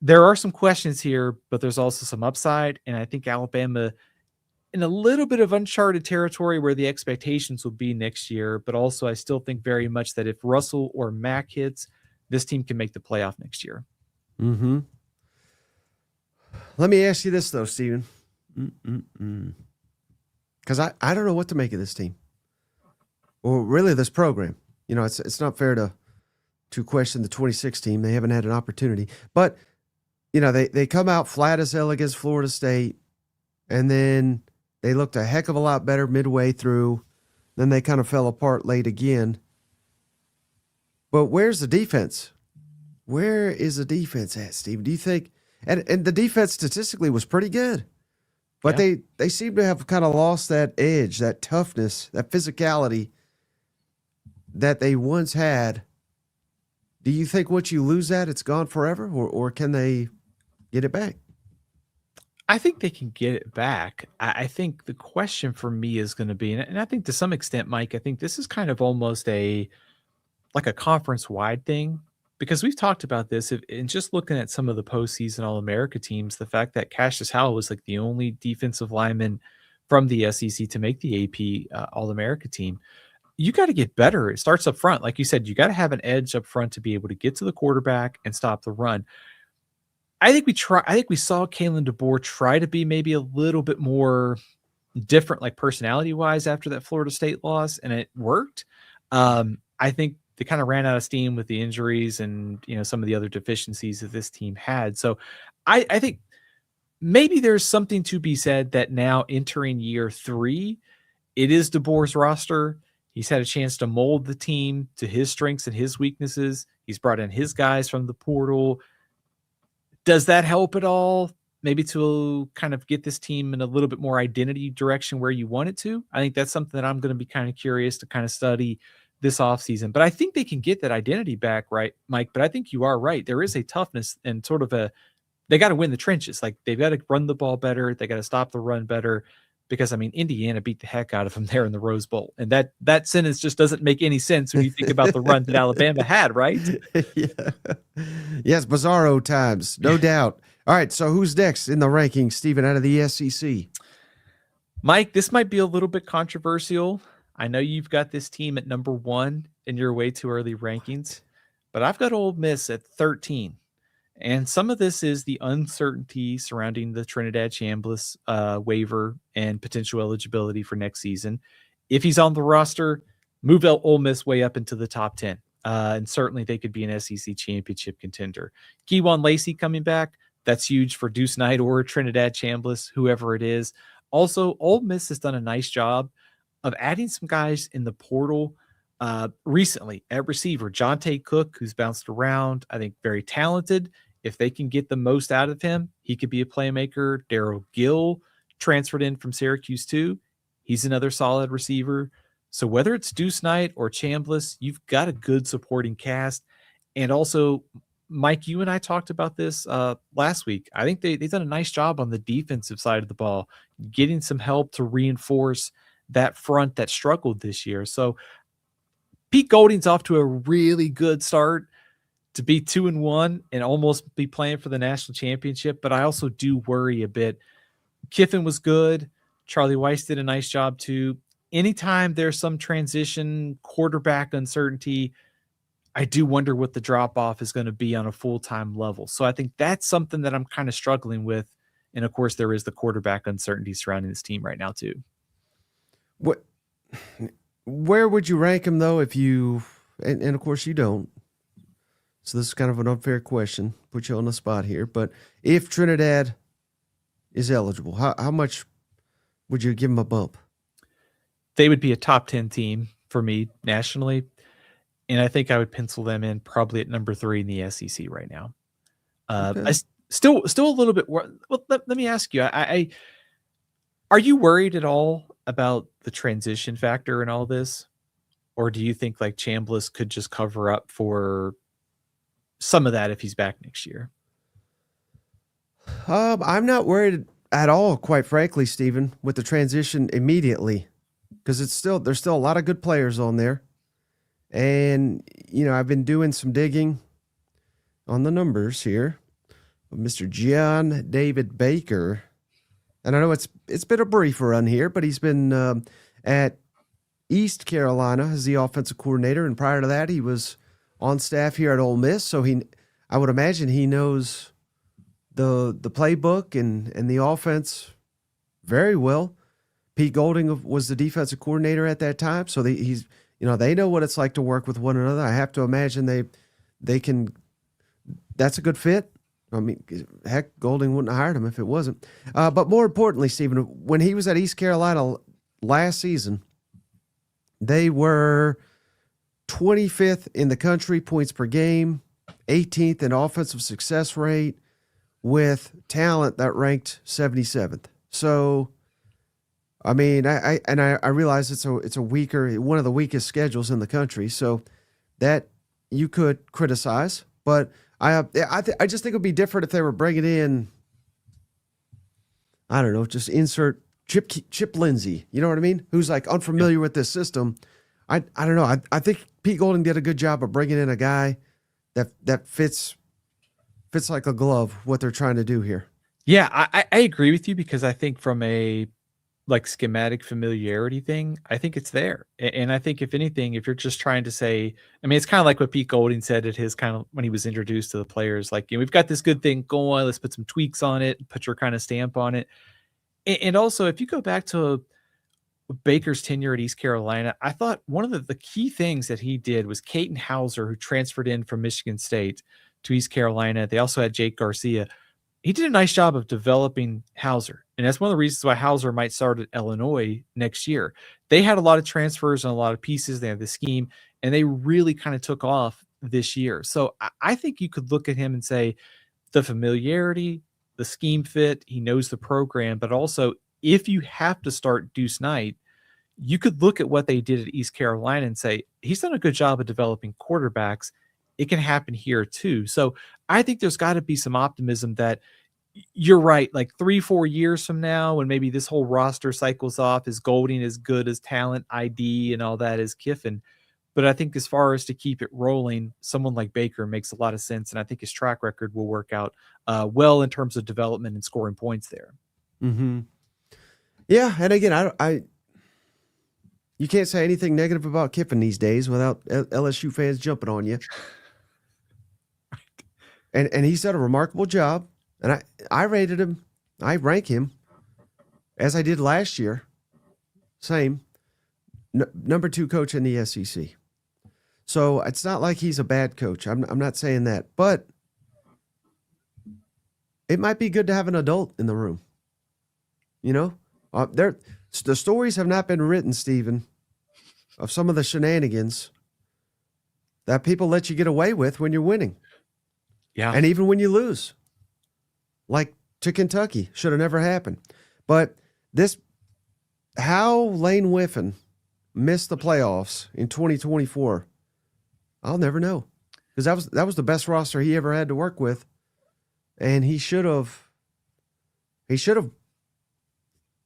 there are some questions here, but there's also some upside. And I think Alabama in a little bit of uncharted territory where the expectations will be next year. But also I still think very much that if Russell or Mack hits, this team can make the playoff next year. Mm-hmm. Let me ask you this, though, Steven. Because I don't know what to make of this team. Or really this program. It's not fair to question the 26 team. They haven't had an opportunity. But, they come out flat as hell against Florida State. And then they looked a heck of a lot better midway through. Then they kind of fell apart late again. But where's the defense? Where is the defense at, Steve? Do you think? And the defense statistically was pretty good. But yeah. they seem to have kind of lost that edge, that toughness, that physicality that they once had. Do you think once you lose that, it's gone forever? Or can they get it back? I think they can get it back. I think the question for me is going to be, and I think to some extent, Mike, I think this is kind of almost like a conference-wide thing, because we've talked about this, and just looking at some of the postseason All-America teams, the fact that Cassius Howell was like the only defensive lineman from the SEC to make the AP All-America team. You got to get better. It starts up front. Like you said, you got to have an edge up front to be able to get to the quarterback and stop the run. I think we saw Kalen DeBoer try to be maybe a little bit more different, like personality-wise, after that Florida State loss, and it worked. I think they kind of ran out of steam with the injuries and some of the other deficiencies that this team had. So I think maybe there's something to be said that now entering year 3, it is DeBoer's roster. He's had a chance to mold the team to his strengths and his weaknesses. He's brought in his guys from the portal. Does that help at all? maybe to kind of get this team in a little bit more identity direction where you want it to. I think that's something that I'm going to be kind of curious to kind of study this offseason. But I think they can get that identity back, right, Mike? But I think you are right. There is a toughness and sort of they got to win the trenches. Like they've got to run the ball better. They got to stop the run better. Because I mean, Indiana beat the heck out of them there in the Rose Bowl, and that sentence just doesn't make any sense when you think about the run that Alabama had, right? Yeah. Yes, bizarro times, no doubt. All right, so who's next in the rankings, Stephen, out of the SEC? Mike, this might be a little bit controversial. I know you've got this team at number 1 in your way too early rankings, but I've got Ole Miss at 13. And some of this is the uncertainty surrounding the Trinidad Chambliss waiver and potential eligibility for next season. If he's on the roster, move Ole Miss way up into the top 10. And certainly they could be an SEC championship contender. Keywan Lacey coming back, that's huge for Deuce Knight or Trinidad Chambliss, whoever it is. Also, Ole Miss has done a nice job of adding some guys in the portal recently at receiver. Jonte Cook, who's bounced around, I think very talented. If they can get the most out of him, he could be a playmaker. Darryl Gill transferred in from Syracuse too. He's another solid receiver. So whether it's Deuce Knight or Chambliss, you've got a good supporting cast. And also, Mike, you and I talked about this last week. I think they've done a nice job on the defensive side of the ball, getting some help to reinforce that front that struggled this year. So Pete Golding's off to a really good start to be 2-1 and almost be playing for the national championship. But I also do worry a bit. Kiffin was good. Charlie Weiss did a nice job too. Anytime there's some transition, quarterback uncertainty, I do wonder what the drop-off is going to be on a full-time level. So I think that's something that I'm kind of struggling with. And of course, there is the quarterback uncertainty surrounding this team right now too. Where would you rank him though if you, and of course you don't, so this is kind of an unfair question, put you on the spot here, but if Trinidad is eligible, how much would you give him a bump? They would be a top 10 team for me nationally, and I think I would pencil them in probably at number 3 in the SEC right now. Okay. I still a little bit. Well, let me ask you, are you worried at all about the transition factor in all this? Or do you think like Chambliss could just cover up for some of that if he's back next year? I'm not worried at all, quite frankly, Stephen, with the transition immediately, because there's still a lot of good players on there. And, I've been doing some digging on the numbers here of Mr. John David Baker. And I know it's been a brief run here, but he's been at East Carolina as the offensive coordinator. And prior to that, he was on staff here at Ole Miss. So I would imagine he knows the playbook and the offense very well. Pete Golding was the defensive coordinator at that time. So they know what it's like to work with one another. I have to imagine they can, that's a good fit. I mean, heck, Golding wouldn't have hired him if it wasn't. But more importantly, Stephen, when he was at East Carolina last season, they were 25th in the country, points per game, 18th in offensive success rate, with talent that ranked 77th. So, I mean, I realize it's a weaker, one of the weakest schedules in the country, so that you could criticize, but I just think it would be different if they were bringing in, I don't know, just insert Chip Lindsey, you know what I mean? Who's like unfamiliar with this system. I don't know. I think Pete Golding did a good job of bringing in a guy that fits like a glove what they're trying to do here. Yeah, I agree with you, because I think from a like schematic familiarity thing, I think it's there. And I think if anything, if you're just trying to say, I mean, it's kind of like what Pete Golding said at his kind of, when he was introduced to the players, like, we've got this good thing going, let's put some tweaks on it, put your kind of stamp on it. And also, if you go back to Baker's tenure at East Carolina, I thought one of the key things that he did was Caton Hauser, who transferred in from Michigan State to East Carolina. They also had Jake Garcia. He did a nice job of developing Hauser. And that's one of the reasons why Hauser might start at Illinois next year. They had a lot of transfers and a lot of pieces. They had the scheme, and they really kind of took off this year. So I think you could look at him and say the familiarity, the scheme fit. He knows the program, but also if you have to start Deuce Knight, you could look at what they did at East Carolina and say, he's done a good job of developing quarterbacks. It can happen here too. So I think there's got to be some optimism that you're right. Like 3-4 years from now, when maybe this whole roster cycles off, is Golding as good as talent ID and all that as Kiffin? But I think as far as to keep it rolling, someone like Baker makes a lot of sense. And I think his track record will work out well in terms of development and scoring points there. Mm-hmm. Yeah. And again, you can't say anything negative about Kiffin these days without LSU fans jumping on you. And he's done a remarkable job. And I rated him. I rank him as I did last year. Same. Number 2 coach in the SEC. So it's not like he's a bad coach. I'm not saying that. But it might be good to have an adult in the room. You know? The stories have not been written, Stephen, of some of the shenanigans that people let you get away with when you're winning. Yeah. And even when you lose. Like to Kentucky. Should have never happened. But how Lane Whiffen missed the playoffs in 2024, I'll never know. Because that was the best roster he ever had to work with. And he should have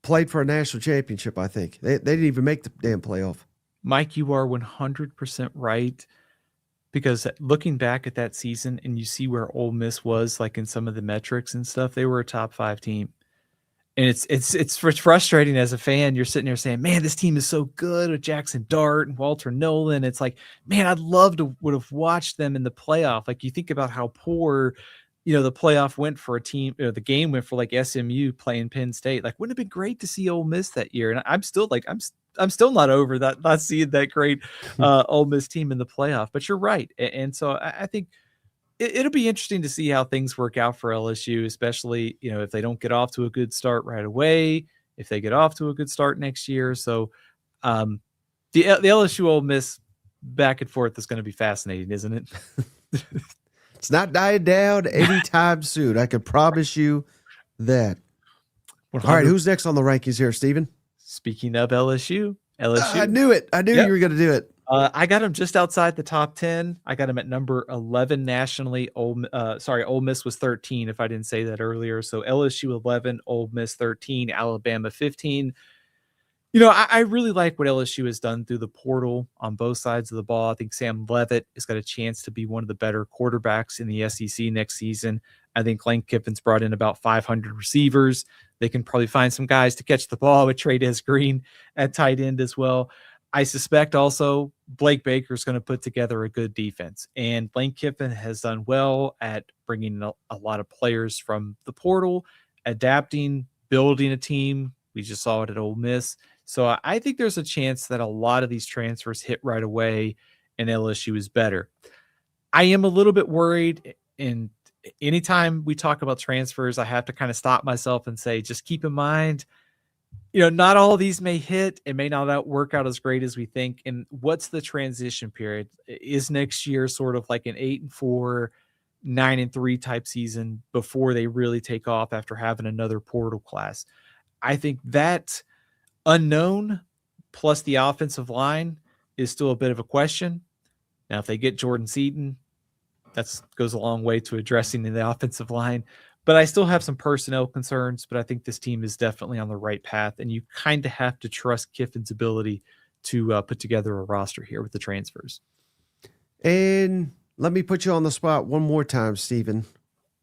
played for a national championship, I think. They didn't even make the damn playoff. Mike, you are 100% right. Because looking back at that season and you see where Ole Miss was, like in some of the metrics and stuff, they were a top 5 team. And it's frustrating as a fan. You're sitting there saying, man, this team is so good with Jackson Dart and Walter Nolan. It's like, man, I'd love to would have watched them in the playoff. Like you think about how poor, the playoff went for a team, the game went for like SMU playing Penn State. Like, wouldn't it have been great to see Ole Miss that year? And I'm still like, I'm still not over that, not seeing that great Ole Miss team in the playoff. But you're right. And so I think it'll be interesting to see how things work out for LSU, especially, if they don't get off to a good start right away, if they get off to a good start next year. So the LSU Ole Miss back and forth is going to be fascinating, isn't it? It's not dying down anytime soon. I can promise you that. 100. All right, who's next on the rankings here, Stephen? Speaking of LSU. I knew it. I knew you were going to do it. I got him just outside the top 10. I got him at number 11 nationally. Ole Miss was 13, if I didn't say that earlier. So LSU 11, Ole Miss 13, Alabama 15. I really like what LSU has done through the portal on both sides of the ball. I think Sam Leavitt has got a chance to be one of the better quarterbacks in the SEC next season. I think Lane Kiffin's brought in about 500 receivers. They can probably find some guys to catch the ball with Trey'Dez Green at tight end as well. I suspect also Blake Baker is going to put together a good defense. And Lane Kiffin has done well at bringing a lot of players from the portal, adapting, building a team. We just saw it at Ole Miss. So I think there's a chance that a lot of these transfers hit right away and LSU is better. I am a little bit worried, and anytime we talk about transfers, I have to kind of stop myself and say, just keep in mind, not all of these may hit. It may not work out as great as we think. And what's the transition period? Is next year sort of like an 8-4, 9-3 type season before they really take off after having another portal class? I think that unknown plus the offensive line is still a bit of a question. Now, if they get Jordan Seaton, that goes a long way to addressing the offensive line. But I still have some personnel concerns, but I think this team is definitely on the right path, and you kind of have to trust Kiffin's ability to put together a roster here with the transfers. And let me put you on the spot one more time, Stephen.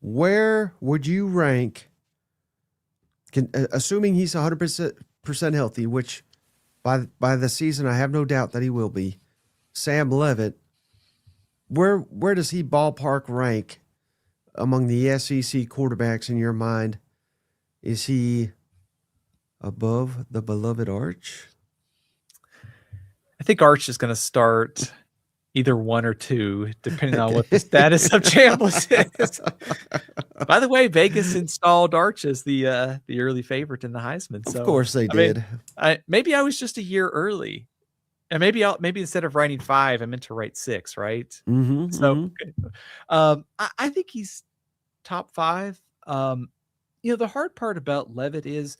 Where would you rank, assuming he's 100% healthy, which by the season I have no doubt that he will be, Sam Leavitt, where does he ballpark rank among the SEC quarterbacks in your mind? Is he above the beloved Arch? I think Arch is going to start either 1 or 2, depending on what the status of Chambliss is. By the way, Vegas installed Arch as the early favorite in the Heisman. So, of course they did. Maybe I was just a year early. And maybe instead of writing 5, I meant to write 6, right? Mm-hmm, so I think he's top 5. The hard part about Levitt is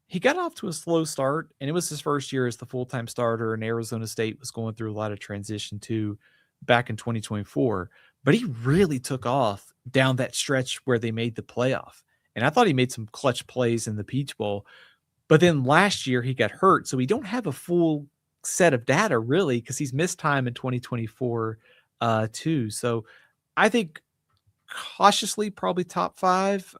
he got off to a slow start, and it was his first year as the full-time starter, and Arizona State was going through a lot of transition too back in 2024. But he really took off down that stretch where they made the playoff. And I thought he made some clutch plays in the Peach Bowl. But then last year he got hurt, so we don't have a full set of data really because he's missed time in 2024 too. So I think cautiously probably top five.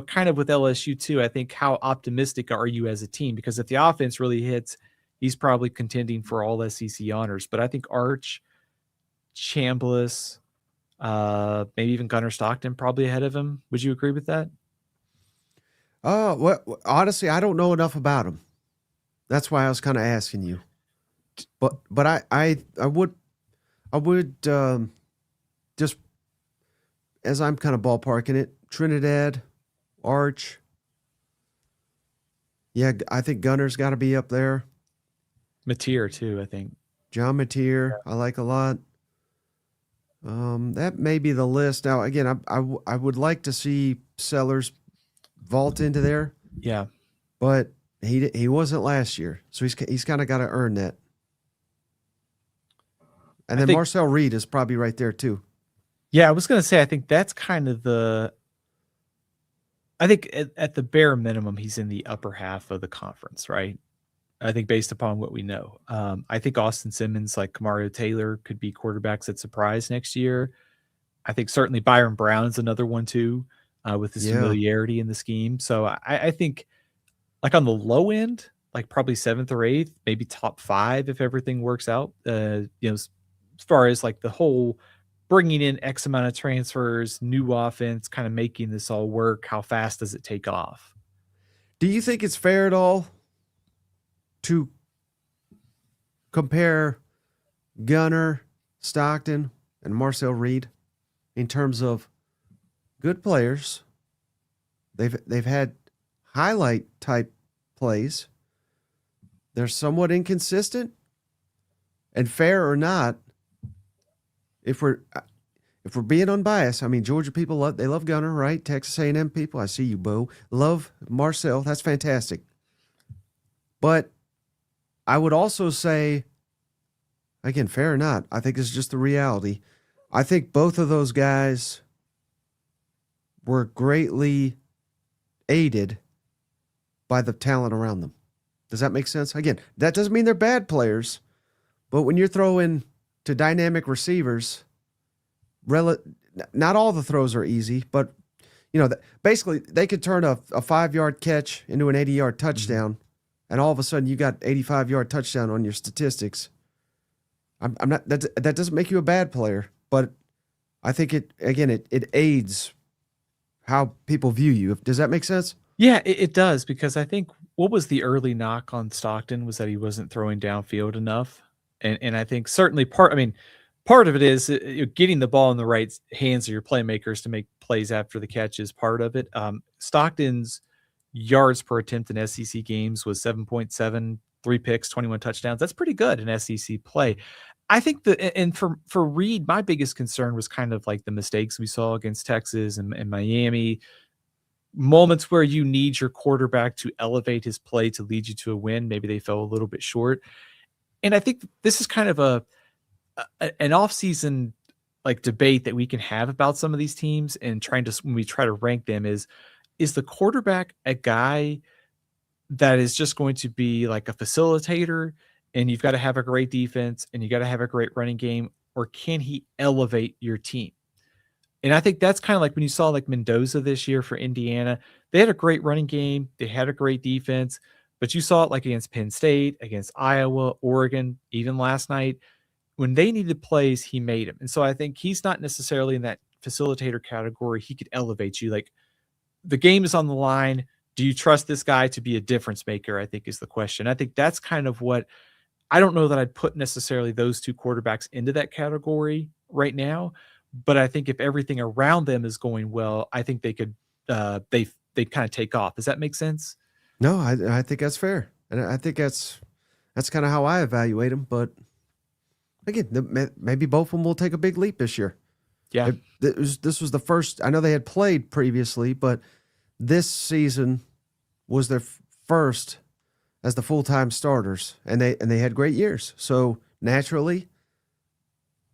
Kind of with LSU too. I think how optimistic are you as a team? Because if the offense really hits, he's probably contending for all SEC honors. But I think Arch, Chambliss, maybe even Gunnar Stockton probably ahead of him. Would you agree with that? Honestly, I don't know enough about him. That's why I was kind of asking you. But I would just, as I'm kind of ballparking it, Trinidad, Arch. Yeah, I think Gunner's got to be up there. Mateer too, I think. John Mateer, I like a lot. That may be the list. Now, again, I would like to see Sellers vault into there. Yeah, but he wasn't last year, so he's kind of got to earn that. And then Marcel Reed is probably right there too. Yeah, I was going to say I think that's kind of I think at the bare minimum he's in the upper half of the conference, right? I think based upon what we know. I think Austin Simmons, like Kamario Taylor, could be quarterbacks that surprise next year. I think certainly Byron Brown's another one too, with his familiarity in the scheme. So I think like on the low end, like probably 7th or 8th, maybe top 5 if everything works out. As far as like the whole bringing in X amount of transfers, new offense, kind of making this all work, how fast does it take off? Do you think it's fair at all to compare Gunner, Stockton, and Marcel Reed in terms of good players? They've had highlight type plays. They're somewhat inconsistent. And fair or not, if we're being unbiased, I mean, Georgia people love Gunner, right? Texas A&M people, I see you, Bo. Love Marcel. That's fantastic. But I would also say, again, fair or not, I think it's just the reality. I think both of those guys were greatly aided by the talent around them. Does that make sense? Again, that doesn't mean they're bad players, but when you're throwing to dynamic receivers, not all the throws are easy, but basically they could turn a 5-yard catch into an 80-yard touchdown, and all of a sudden you got 85-yard touchdown on your statistics. I'm not that doesn't make you a bad player, but I think it aids how people view you. Does that make sense? Yeah, it does, because I think what was the early knock on Stockton was that he wasn't throwing downfield enough. And I think certainly part of it is getting the ball in the right hands of your playmakers to make plays after the catch is part of it. Stockton's yards per attempt in SEC games was 7.7, 3 picks, 21 touchdowns. That's pretty good in SEC play. I think for Reed, my biggest concern was kind of like the mistakes we saw against Texas and Miami. Moments where you need your quarterback to elevate his play to lead you to a win. Maybe they fell a little bit short. And I think this is kind of an off-season like debate that we can have about some of these teams, and when we try to rank them is the quarterback a guy that is just going to be like a facilitator, and you've got to have a great defense and you got to have a great running game, or can he elevate your team? And I think that's kind of like when you saw like Mendoza this year for Indiana. They had a great running game. They had a great defense. But you saw it like against Penn State, against Iowa, Oregon, even last night. When they needed plays, he made them. And so I think he's not necessarily in that facilitator category. He could elevate you. Like, the game is on the line. Do you trust this guy to be a difference maker, I think is the question. I think that's kind of what – I don't know that I'd put necessarily those two quarterbacks into that category right now. But I think if everything around them is going well, I think they could they kind of take off. Does that make sense? No, I think that's fair, and I think that's kind of how I evaluate them. But again, maybe both of them will take a big leap this year. Yeah, this was the first. I know they had played previously, but this season was their first as the full-time starters, and they had great years. So naturally,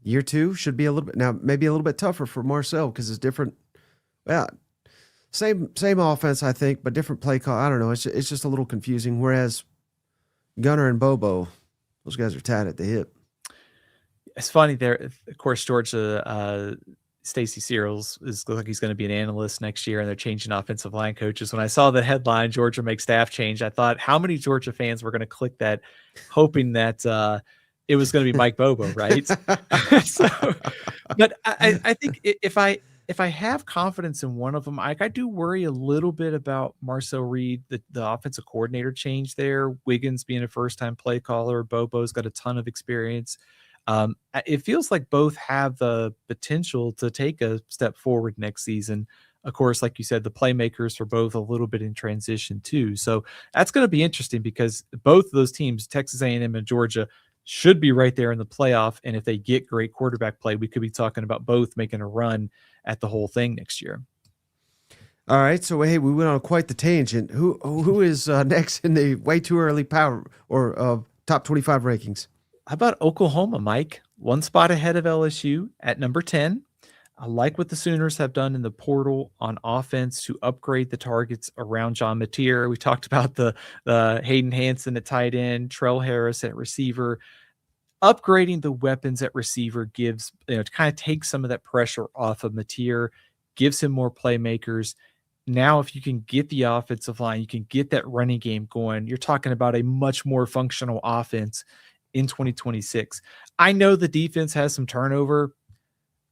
year two should be a little bit now, maybe a little bit tougher for Marcel because it's different. Well, same offense, I think, but different play call. I don't know. It's just a little confusing. Whereas Gunner and Bobo, those guys are tied at the hip. It's funny there. Of course, Georgia, Stacey Searles looks like he's going to be an analyst next year, and they're changing offensive line coaches. When I saw the headline, Georgia makes staff change, I thought, how many Georgia fans were going to click that, hoping that it was going to be Mike Bobo, right? So, but I think if I have confidence in one of them, I do worry a little bit about Marcel Reed, the offensive coordinator change there. Wiggins being a first-time play caller, Bobo's got a ton of experience. It feels like both have the potential to take a step forward next season. Of course, like you said, the playmakers are both a little bit in transition too. So that's going to be interesting because both of those teams, Texas A&M and Georgia, should be right there in the playoff. And if they get great quarterback play, we could be talking about both making a run at the whole thing next year. All right, so hey, we went on quite the tangent. Who is next in the way too early power or top 25 rankings? How about Oklahoma, Mike? One spot ahead of LSU at number 10. I like what the Sooners have done in the portal on offense to upgrade the targets around John Mateer. We talked about the Hayden Hansen at tight end, Trell Harris at receiver. Upgrading the weapons at receiver gives, to kind of take some of that pressure off of Mateer, gives him more playmakers. Now, if you can get the offensive line, you can get that running game going, you're talking about a much more functional offense in 2026. I know the defense has some turnover.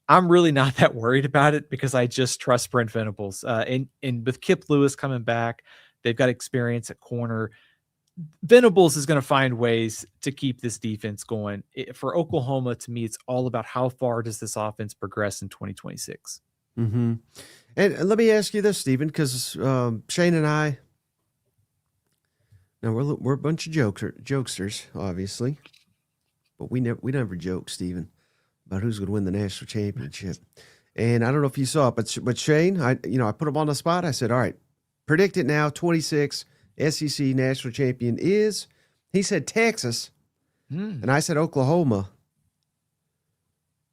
I'm really not that worried about it because I just trust Brent Venables. And with Kip Lewis coming back, they've got experience at corner. Venables is going to find ways to keep this defense going. For Oklahoma, to me, it's all about how far does this offense progress in 2026. Mm-hmm. And let me ask you this, Stephen, because Shane and I, now we're a bunch of jokesters, obviously, but we never joke, Stephen, about who's going to win the national championship. And I don't know if you saw it, but Shane, I put him on the spot. I said, all right, predict it now. 26 SEC national champion is. He said Texas, and I said Oklahoma.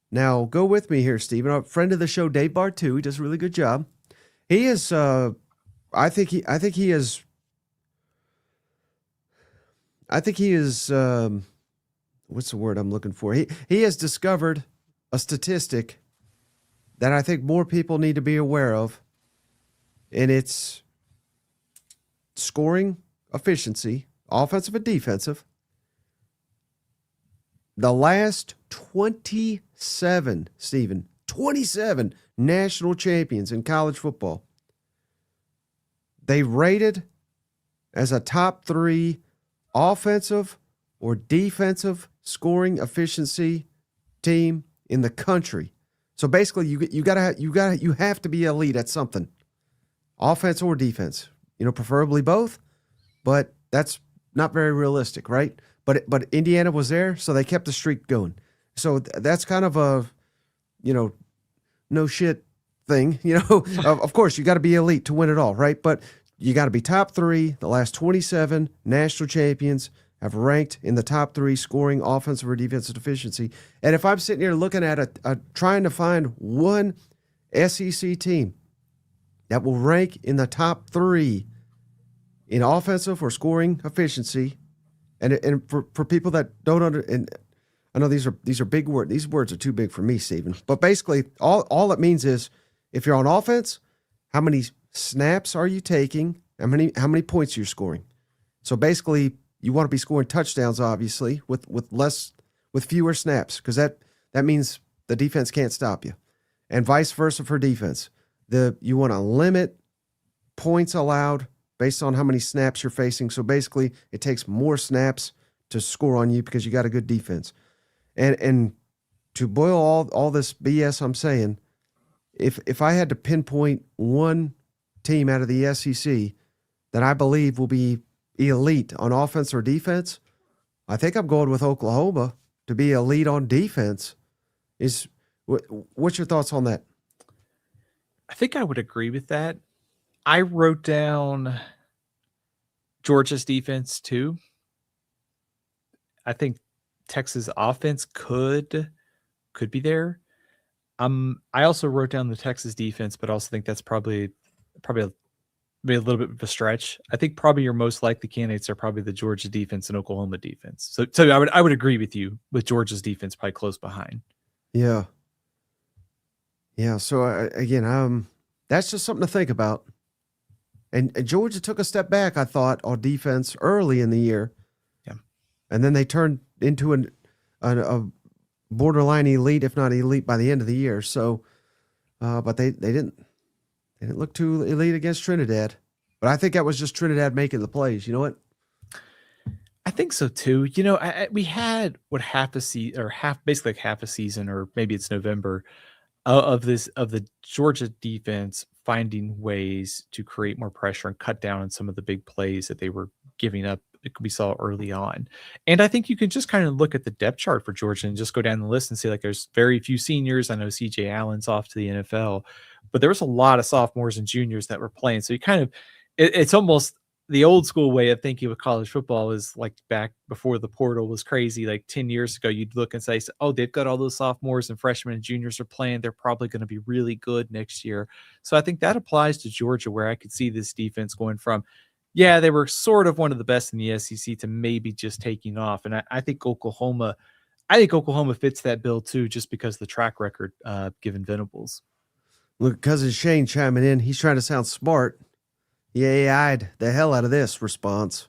Now go with me here, Stephen. A friend of the show, Dave Bartu, he does a really good job. He is. I think he is. What's the word I'm looking for? He has discovered a statistic that I think more people need to be aware of, and it's scoring efficiency, offensive and defensive. The last 27, Stephen, 27 national champions in college football, they rated as a top 3 offensive or defensive scoring efficiency team in the country. So basically, you have to be elite at something, offense or defense. Preferably both, but that's not very realistic, right? But Indiana was there, so they kept the streak going. So that's kind of a, no shit thing. Of course, you got to be elite to win it all, right? But you got to be top 3. The last 27 national champions have ranked in the top 3 scoring offensive or defensive efficiency. And if I'm sitting here looking at trying to find one SEC team that will rank in the top 3 in offensive or scoring efficiency, and for people that don't and I know these are big words. These words are too big for me, Stephen. But basically, all it means is if you're on offense, how many snaps are you taking? How many points you're scoring? So basically, you want to be scoring touchdowns, obviously, with fewer snaps, because that means the defense can't stop you, and vice versa for defense. You want to limit points allowed based on how many snaps you're facing. So basically, it takes more snaps to score on you because you got a good defense. And to boil all this BS I'm saying, if I had to pinpoint one team out of the SEC that I believe will be elite on offense or defense, I think I'm going with Oklahoma to be elite on defense. What's your thoughts on that? I think I would agree with that. I wrote down Georgia's defense too. I think Texas offense could be there. I also wrote down the Texas defense, but also think that's probably maybe a little bit of a stretch. I think probably your most likely candidates are probably the Georgia defense and Oklahoma defense. So I would agree with you with Georgia's defense probably close behind. Yeah. Yeah. So again, that's just something to think about. And Georgia took a step back, I thought, on defense early in the year. Yeah. And then they turned into a borderline elite, if not elite, by the end of the year. So, but they didn't look too elite against Trinidad. But I think that was just Trinidad making the plays. You know what? I think so too. You know, we had half a season, or basically half a season, or maybe it's November of the Georgia defense finding ways to create more pressure and cut down on some of the big plays that they were giving up. We saw early on, and I think you can just kind of look at the depth chart for Georgia and just go down the list and see like there's very few seniors. I know C.J. Allen's off to the NFL, but there was a lot of sophomores and juniors that were playing. So you kind of it's almost the old school way of thinking with college football is like back before the portal was crazy, like 10 years ago, you'd look and say, oh, they've got all those sophomores and freshmen and juniors are playing. They're probably going to be really good next year. So I think that applies to Georgia, where I could see this defense going from, yeah, they were sort of one of the best in the SEC to maybe just taking off. And I think Oklahoma fits that bill too, just because of the track record given Venables. Look, cousin Shane chiming in. He's trying to sound smart. He AI'd the hell out of this response.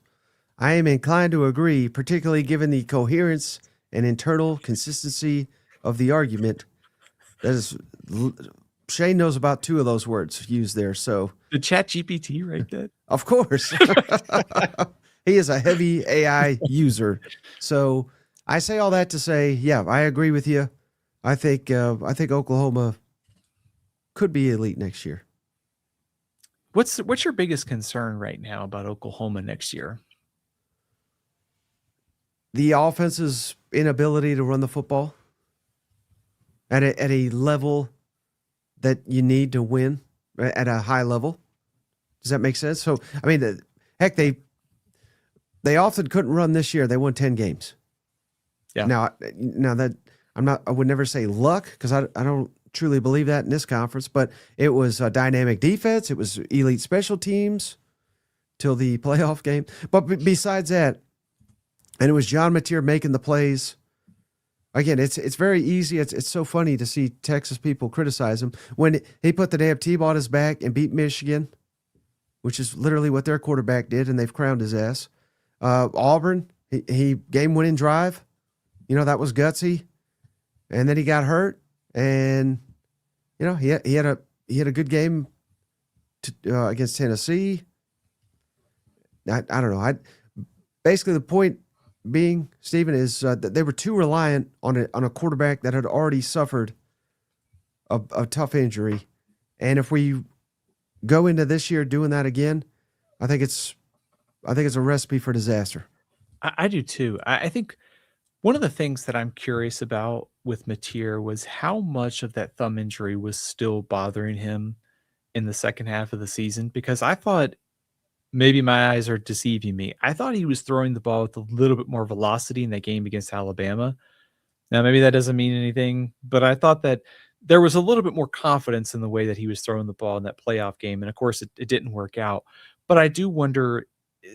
I am inclined to agree, particularly given the coherence and internal consistency of the argument. That is, Shane knows about two of those words used there. So did ChatGPT write that? Of course. He is a heavy AI user. So I say all that to say, yeah, I agree with you. I think Oklahoma could be elite next year. What's your biggest concern right now about Oklahoma next year? The offense's inability to run the football at a level that you need to win at a high level. Does that make sense? So, I mean, heck, they often couldn't run this year. They won 10 games. Yeah. Now that I would never say luck, because I don't truly believe that in this conference, but it was a dynamic defense. It was elite special teams till the playoff game. But besides that, and it was John Mateer making the plays. Again, it's very easy. It's so funny to see Texas people criticize him when he put the damn team on his back and beat Michigan, which is literally what their quarterback did, and they've crowned his ass. Auburn, he game-winning drive. You know, that was gutsy. And then he got hurt. And you know he had a good game against Tennessee. I don't know. Basically the point being, Stephen, is that they were too reliant on a quarterback that had already suffered a tough injury, and if we go into this year doing that again, I think it's a recipe for disaster. I do too. I think one of the things that I'm curious about with Mateer was how much of that thumb injury was still bothering him in the second half of the season, because I thought, maybe my eyes are deceiving me, I thought he was throwing the ball with a little bit more velocity in that game against Alabama. Now, maybe that doesn't mean anything, but I thought that there was a little bit more confidence in the way that he was throwing the ball in that playoff game. And of course, it didn't work out. But I do wonder,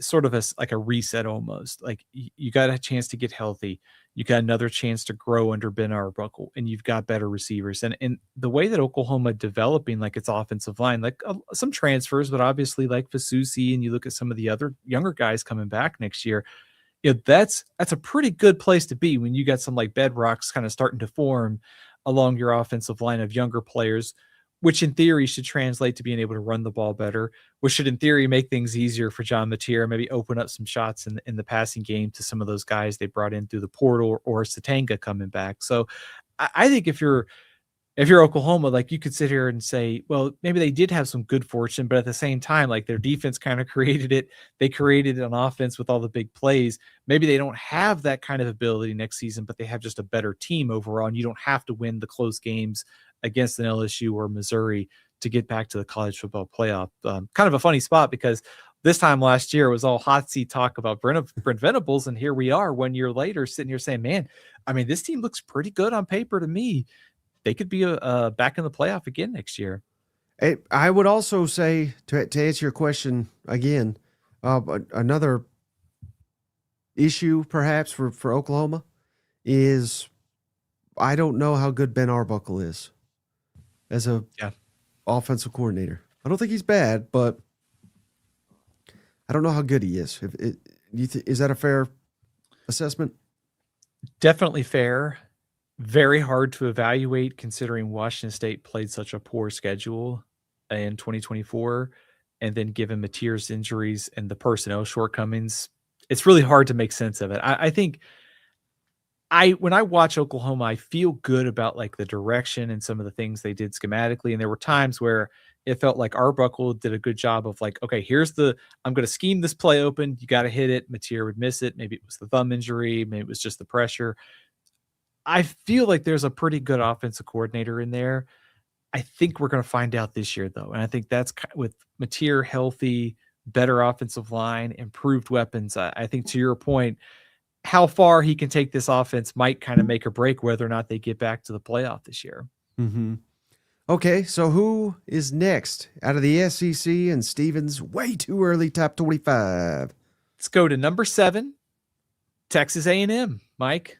sort of as like a reset almost, like you got a chance to get healthy. You got another chance to grow under Ben Arbuckle, and you've got better receivers. And the way that Oklahoma developing like its offensive line, like some transfers, but obviously like Fasusi, and you look at some of the other younger guys coming back next year, you know, that's a pretty good place to be when you got some like bedrocks kind of starting to form along your offensive line of younger players, which in theory should translate to being able to run the ball better, which should in theory make things easier for John Mateer, maybe open up some shots in the passing game to some of those guys they brought in through the portal, or Satanga coming back. So I think if you're Oklahoma, like you could sit here and say, well, maybe they did have some good fortune, but at the same time, like their defense kind of created it. They created an offense with all the big plays. Maybe they don't have that kind of ability next season, but they have just a better team overall. And you don't have to win the close games against an LSU or Missouri to get back to the college football playoff. Kind of a funny spot because this time last year it was all hot seat talk about Brent Venables, and here we are 1 year later sitting here saying, man, I mean, this team looks pretty good on paper to me. They could be back in the playoff again next year. I would also say, to answer your question again, another issue perhaps for Oklahoma is I don't know how good Ben Arbuckle is as a offensive coordinator. I don't think he's bad, but I don't know how good he is. Is that a fair assessment? Definitely fair. Very hard to evaluate considering Washington State played such a poor schedule in 2024, and then given Mateer's injuries and the personnel shortcomings, it's really hard to make sense of it. I think when I watch Oklahoma, I feel good about like the direction and some of the things they did schematically. And there were times where it felt like Arbuckle did a good job of like, okay, I'm going to scheme this play open. You got to hit it. Mateer would miss it. Maybe it was the thumb injury. Maybe it was just the pressure. I feel like there's a pretty good offensive coordinator in there. I think we're going to find out this year, though. And I think that's with Mateer healthy, better offensive line, improved weapons. I think to your point, how far he can take this offense might kind of make or break whether or not they get back to the playoff this year. Mm-hmm. Okay, so who is next out of the SEC and Steven's way too early top 25? Let's go to number 7, Texas A&M, Mike.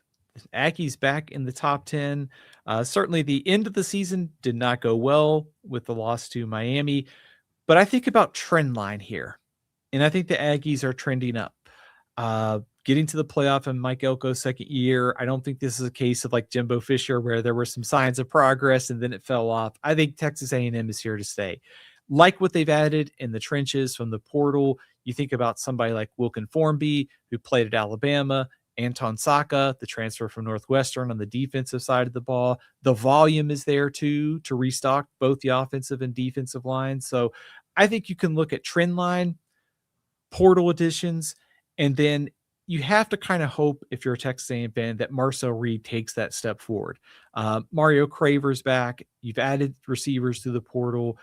Aggies back in the top 10. Certainly the end of the season did not go well with the loss to Miami, but I think about trend line here, and I think the Aggies are trending up. Getting to the playoff in Mike Elko's second year, I don't think this is a case of like Jimbo Fisher where there were some signs of progress and then it fell off. I think Texas A&M is here to stay. Like what they've added in the trenches from the portal, you think about somebody like Wilkin Formby, who played at Alabama, Anton Saka, the transfer from Northwestern on the defensive side of the ball. The volume is there too to restock both the offensive and defensive lines. So I think you can look at trend line, portal additions, and then you have to kind of hope, if you're a Texas A&M fan, that Marcel Reed takes that step forward. Mario Craver's back. You've added receivers through the portal.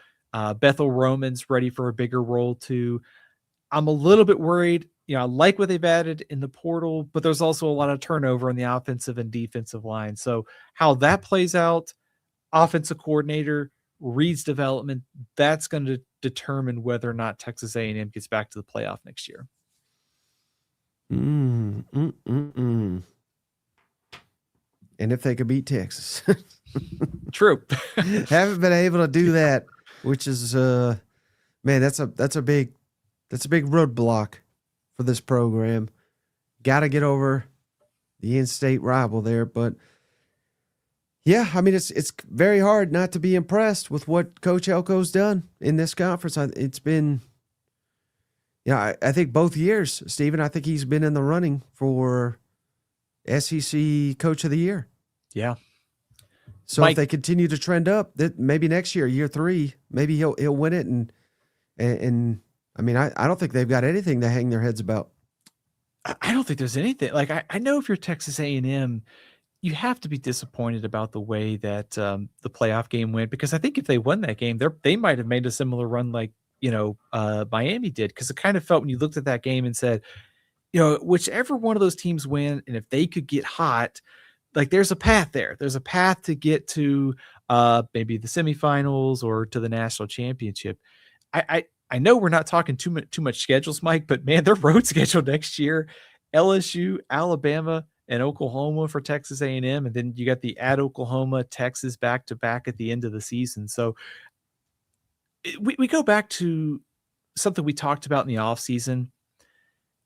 Bethel Roman's ready for a bigger role too. I'm a little bit worried. I like what they've added in the portal, but there's also a lot of turnover on the offensive and defensive line. So how that plays out, offensive coordinator, Reed's development, that's going to determine whether or not Texas A&M gets back to the playoff next year. And if they could beat Texas. True. Haven't been able to do that, which is man, that's a big roadblock for this program. Got to get over the in-state rival there, but yeah, I mean it's very hard not to be impressed with what Coach Elko's done in this conference. It's been I think both years, Stephen, I think he's been in the running for SEC Coach of the Year. Yeah. So Mike, if they continue to trend up, that maybe next year, year 3, maybe he'll win it. And I mean, I don't think they've got anything to hang their heads about. I don't think there's anything. Like I know if you're Texas A&M, you have to be disappointed about the way that the playoff game went, because I think if they won that game, they might have made a similar run like Miami did, because it kind of felt when you looked at that game and said, whichever one of those teams win, and if they could get hot, like there's a path there. There's a path to get to maybe the semifinals or to the national championship. I know we're not talking too much schedules, Mike, but man, their road schedule next year: LSU, Alabama, and Oklahoma for Texas A&M, and then you got the at Oklahoma, Texas back to back at the end of the season. So we go back to something we talked about in the offseason,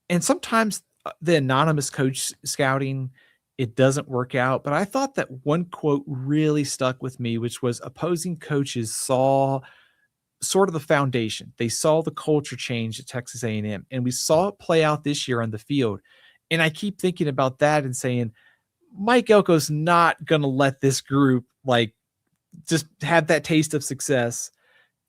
and sometimes the anonymous coach scouting, it doesn't work out. But I thought that one quote really stuck with me, which was opposing coaches saw sort of the foundation. They saw the culture change at Texas A&M, and we saw it play out this year on the field. And I keep thinking about that and saying, Mike Elko's not going to let this group like just have that taste of success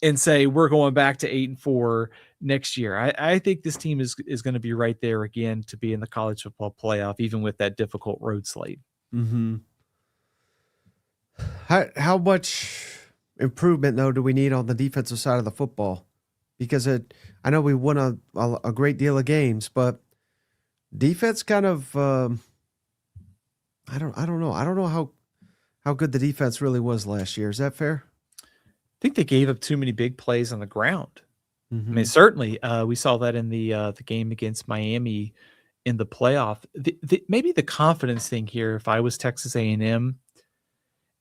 and say, we're going back to 8-4 next year. I think this team is going to be right there again to be in the college football playoff, even with that difficult road slate. Mm-hmm. How much improvement, though, do we need on the defensive side of the football? Because I know we won a great deal of games, but defense kind of I don't know. I don't know how good the defense really was last year. Is that fair? I think they gave up too many big plays on the ground. Mm-hmm. I mean, certainly we saw that in the game against Miami in the playoff. Maybe the confidence thing here, if I was Texas A&M,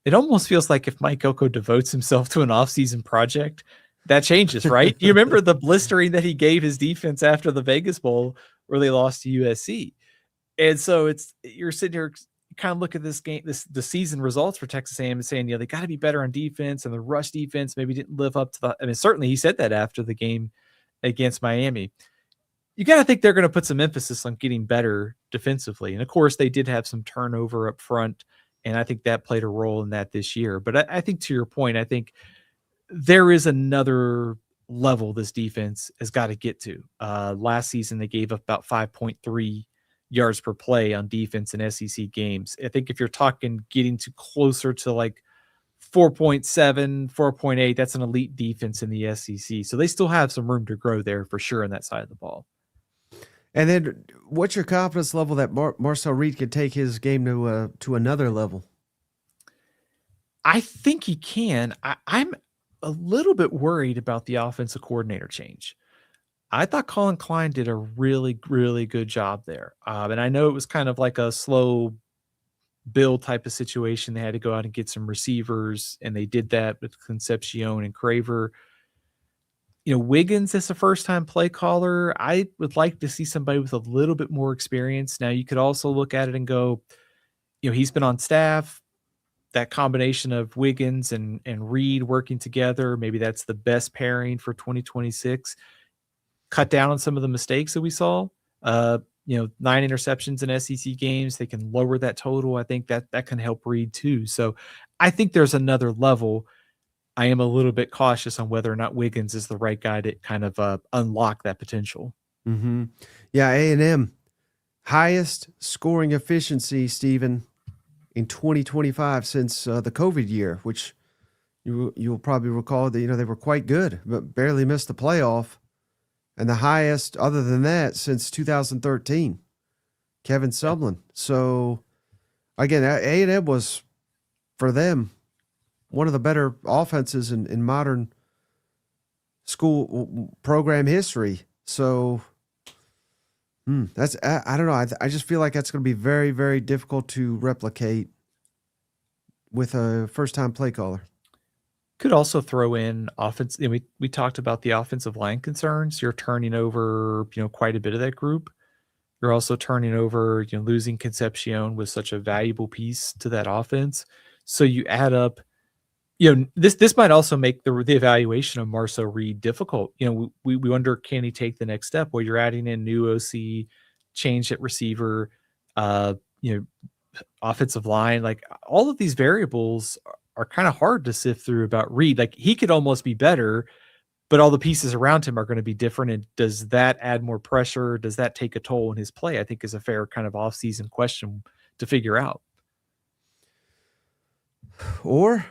it almost feels like if Mike Elko devotes himself to an offseason project, that changes, right? You remember the blistering that he gave his defense after the Vegas Bowl where they lost to USC. And so you're sitting here kind of look at this game, the season results for Texas A&M and saying, they got to be better on defense, and the rush defense maybe didn't live up to I mean, certainly he said that after the game against Miami. You got to think they're going to put some emphasis on getting better defensively. And of course, they did have some turnover up front, and I think that played a role in that this year. But I think to your point, I think there is another level this defense has got to get to. Last season, they gave up about 5.3 yards per play on defense in SEC games. I think if you're talking getting to closer to like 4.7, 4.8, that's an elite defense in the SEC. So they still have some room to grow there for sure on that side of the ball. And then what's your confidence level that Marcel Reed could take his game to another level? I think he can. I'm a little bit worried about the offensive coordinator change. I thought Colin Klein did a really, really good job there. And I know it was kind of like a slow build type of situation. They had to go out and get some receivers, and they did that with Concepcion and Craver. Wiggins is a first-time play caller. I would like to see somebody with a little bit more experience. Now, you could also look at it and go, he's been on staff. That combination of Wiggins and Reed working together, maybe that's the best pairing for 2026. Cut down on some of the mistakes that we saw. 9 interceptions in SEC games. They can lower that total. I think that can help Reed too. So I think there's another level. I am a little bit cautious on whether or not Wiggins is the right guy to kind of unlock that potential. Mm-hmm. Yeah, A&M, highest scoring efficiency, Stephen, in 2025 since the COVID year, which you'll probably recall that they were quite good, but barely missed the playoff. And the highest, other than that, since 2013, Kevin Sumlin. So, again, A&M was, for them, one of the better offenses in modern school program history. So, that's I don't know. I just feel like that's going to be very, very difficult to replicate with a first-time play caller. Could also throw in offense. We talked about the offensive line concerns. You're turning over, quite a bit of that group. You're also turning over, losing Concepcion was such a valuable piece to that offense. So you add up, this might also make the evaluation of Marcel Reed difficult. We wonder, can he take the next step? Well, you're adding in new OC, change at receiver, offensive line, like all of these variables are kind of hard to sift through about Reed. Like he could almost be better, but all the pieces around him are going to be different. And does that add more pressure? Does that take a toll in his play? I think is a fair kind of off-season question to figure out. Or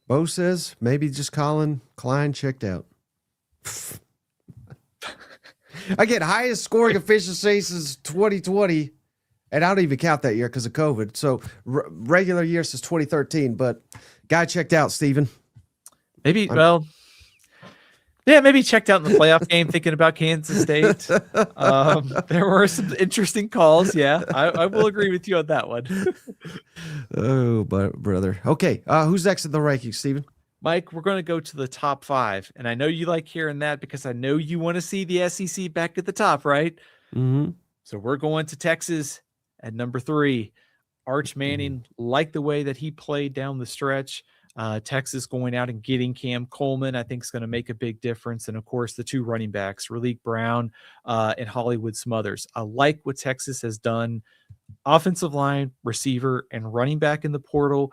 Bo says maybe just Colin Klein checked out. I get highest scoring efficiency since 2020. And I don't even count that year because of COVID. So regular year since 2013, but guy checked out, Stephen. Maybe checked out in the playoff game thinking about Kansas State. There were some interesting calls. Yeah, I will agree with you on that one. Oh, brother. Okay, who's next in the rankings, Stephen? Mike, we're going to go to the top 5. And I know you like hearing that because I know you want to see the SEC back at the top, right? Mm-hmm. So we're going to Texas at number 3. Arch Manning, like the way that he played down the stretch. Texas going out and getting Cam Coleman, I think is going to make a big difference. And of course, the 2 running backs, Raleek Brown and Hollywood Smothers. I like what Texas has done. Offensive line, receiver, and running back in the portal.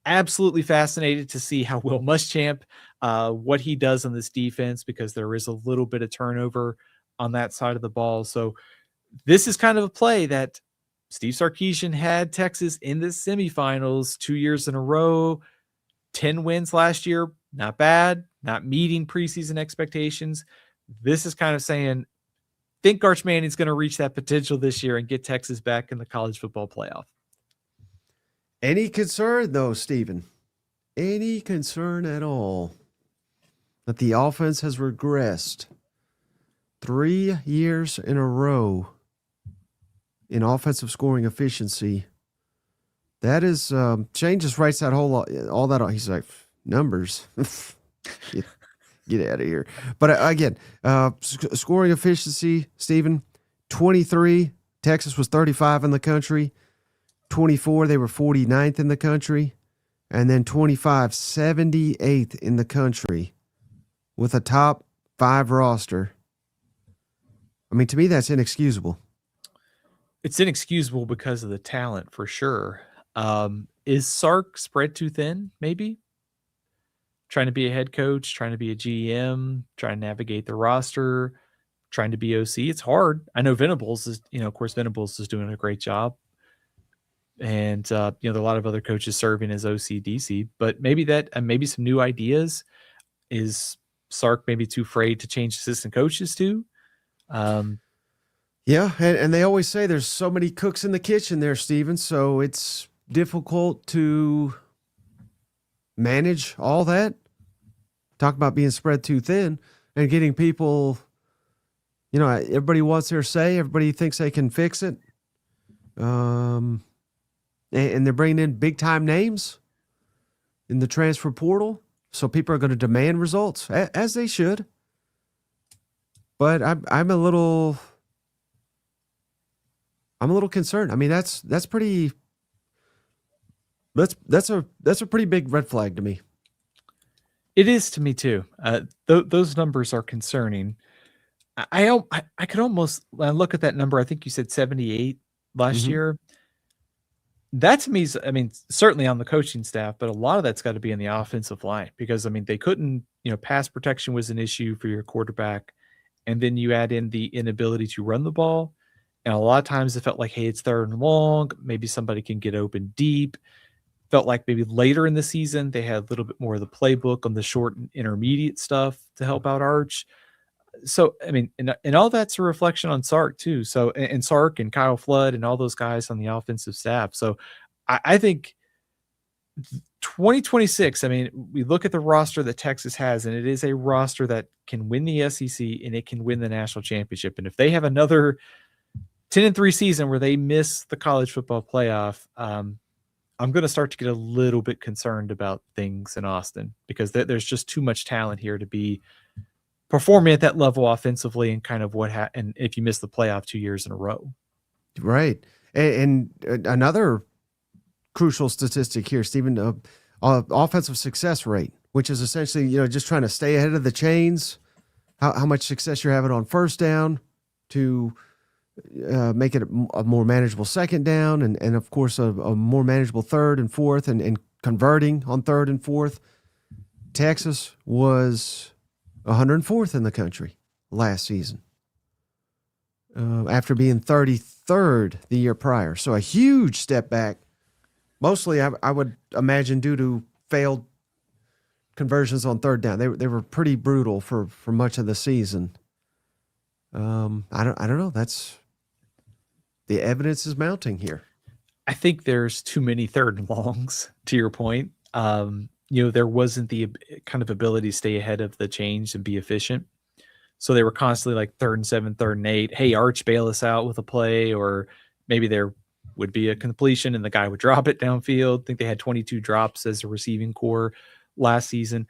Absolutely fascinated to see how Will Muschamp, what he does on this defense, because there is a little bit of turnover on that side of the ball. So this is kind of a play that Steve Sarkisian had Texas in the semifinals 2 years in a row, 10 wins last year, not bad, not meeting preseason expectations. This is kind of saying, think Arch Manning's going to reach that potential this year and get Texas back in the college football playoff. Any concern, though, Stephen? Any concern at all that the offense has regressed 3 years in a row in offensive scoring efficiency? That is, Shane just writes that whole lot, all that. He's like, numbers. Get out of here. But again, scoring efficiency, Stephen, 23. Texas was 35 in the country. 24, they were 49th in the country. And then 25, 78th in the country with a top 5 roster. I mean, to me, that's inexcusable. It's inexcusable because of the talent, for sure. Is Sark spread too thin, maybe? Trying to be a head coach, trying to be a GM, trying to navigate the roster, trying to be OC. It's hard. I know Venables is, of course, Venables is doing a great job. And, there are a lot of other coaches serving as OC, DC, but maybe some new ideas. Is Sark maybe too afraid to change assistant coaches too? Yeah, and they always say there's so many cooks in the kitchen there, Steven, so it's difficult to manage all that. Talk about being spread too thin and getting people, everybody wants their say. Everybody thinks they can fix it. And they're bringing in big-time names in the transfer portal, so people are going to demand results, as they should. But I'm a little concerned. I mean, that's pretty. That's a pretty big red flag to me. It is to me too. Those numbers are concerning. I could almost look at that number. I think you said 78 last year. That to me is, certainly on the coaching staff, but a lot of that's got to be in the offensive line because they couldn't. Pass protection was an issue for your quarterback, and then you add in the inability to run the ball. And a lot of times it felt like, hey, it's 3rd and long. Maybe somebody can get open deep. Felt like maybe later in the season, they had a little bit more of the playbook on the short and intermediate stuff to help out Arch. So, and all that's a reflection on Sark too. So, and Sark and Kyle Flood and all those guys on the offensive staff. So I think 2026, we look at the roster that Texas has, and it is a roster that can win the SEC and it can win the national championship. And if they have another 10-3 season where they miss the college football playoff, I'm going to start to get a little bit concerned about things in Austin because there's just too much talent here to be performing at that level offensively and kind of and if you miss the playoff 2 years in a row. Right. And another crucial statistic here, Stephen, offensive success rate, which is essentially, just trying to stay ahead of the chains, how much success you're having on first down to make it a more manageable second down and of course, a more manageable 3rd and 4th and converting on 3rd and 4th. Texas was 104th in the country last season after being 33rd the year prior. So a huge step back, mostly I would imagine due to failed conversions on 3rd down. They were pretty brutal for much of the season. I don't know. That's the evidence is mounting here. I think there's too many 3rd and longs to your point. There wasn't the kind of ability to stay ahead of the change and be efficient. So they were constantly like 3rd and 7, 3rd and 8. Hey, Arch, bail us out with a play, or maybe there would be a completion and the guy would drop it downfield. I think they had 22 drops as a receiving core last season.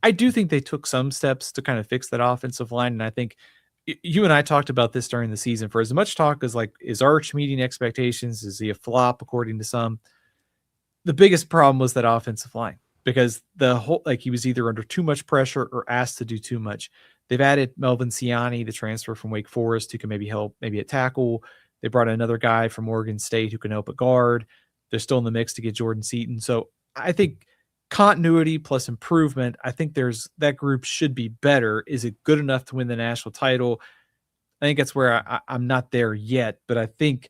I do think they took some steps to kind of fix that offensive line. And I think you and I talked about this during the season. For as much talk as is Arch meeting expectations? Is he a flop according to some? The biggest problem was that offensive line because he was either under too much pressure or asked to do too much. They've added Melvin Ciani, the transfer from Wake Forest, who can maybe help at tackle. They brought another guy from Oregon State who can help at guard. They're still in the mix to get Jordan Seaton. So I think continuity plus improvement, I think that group should be better. Is it good enough to win the national title? I think that's where I'm not there yet, but I think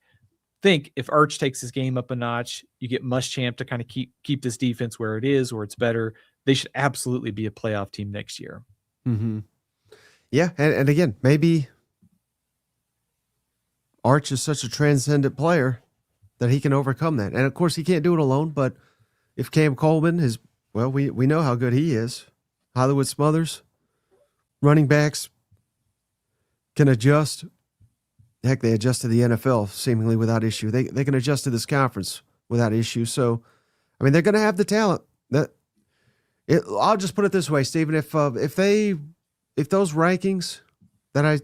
if Arch takes his game up a notch, you get Muschamp to kind of keep this defense where it is, or it's better. they should absolutely be a playoff team next year. Mm-hmm. Yeah, and again, maybe Arch is such a transcendent player that he can overcome that. And of course, he can't do it alone. But if Cam Coleman is, well, we know how good he is. Hollywood Smothers, running backs can adjust. Heck, they adjust to the NFL seemingly without issue. They can adjust to this conference without issue. So, I mean, they're going to have the talent. I'll just put it this way, Stephen. If those rankings that I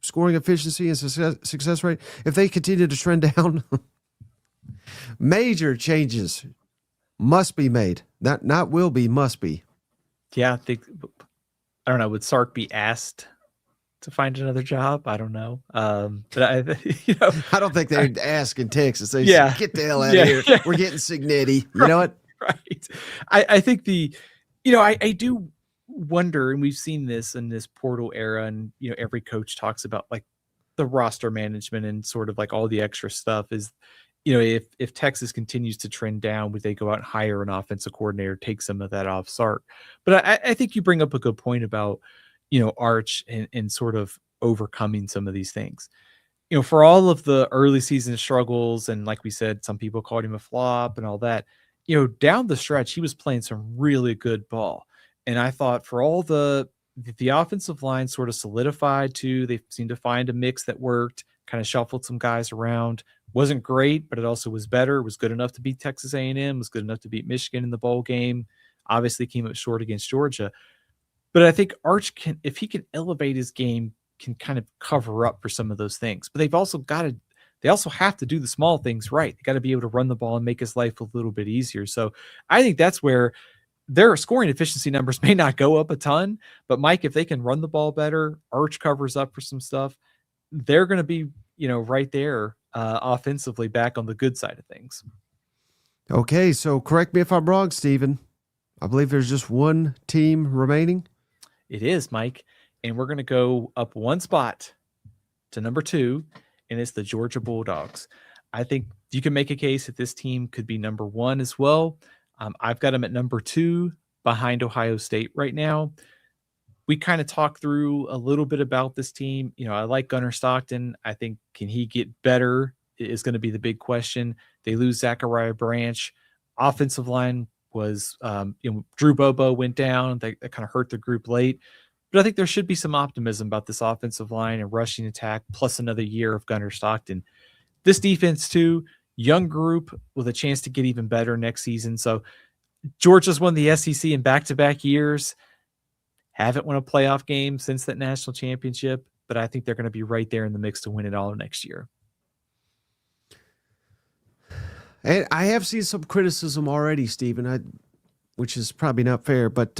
scoring efficiency and success rate, if they continue to trend down, major changes must be made. Not will be, must be. Yeah, I don't know. Would Sark be asked to find another job? I don't know. But I don't think they'd ask in Texas. They yeah, say, get the hell out of here. We're getting Signetti. You know what? Right. I think I do wonder, and we've seen this in this portal era, and every coach talks about like the roster management and sort of like all the extra stuff is, if Texas continues to trend down, would they go out and hire an offensive coordinator, take some of that off Sark? But I think you bring up a good point about, Arch and sort of overcoming some of these things. For all of the early season struggles, and like we said, some people called him a flop and all that, down the stretch, he was playing some really good ball. And I thought for all the offensive line sort of solidified too, they seemed to find a mix that worked, kind of shuffled some guys around. Wasn't great, but it also was better. It was good enough to beat Texas A&M, was good enough to beat Michigan in the bowl game. Obviously came up short against Georgia. But I think Arch can, if he can elevate his game, can kind of cover up for some of those things. But they also have to do the small things right. They got to be able to run the ball and make his life a little bit easier. So I think that's where their scoring efficiency numbers may not go up a ton, but Mike, if they can run the ball better, Arch covers up for some stuff, they're going to be, right there offensively back on the good side of things. Okay, so correct me if I'm wrong, Stephen. I believe there's just one team remaining. It is, Mike. And we're going to go up one spot to number 2, and it's the Georgia Bulldogs. I think you can make a case that this team could be number 1 as well. I've got them at number 2 behind Ohio State right now. We kind of talked through a little bit about this team. I like Gunnar Stockton. I think, can he get better is going to be the big question. They lose Zachariah Branch. Offensive line was, Drew Bobo went down. That kind of hurt the group late. But I think there should be some optimism about this offensive line and rushing attack, plus another year of Gunnar Stockton. This defense, too, young group with a chance to get even better next season. So Georgia's won the SEC in back-to-back years. Haven't won a playoff game since that national championship, but I think they're going to be right there in the mix to win it all next year. And I have seen some criticism already, Stephen, which is probably not fair, but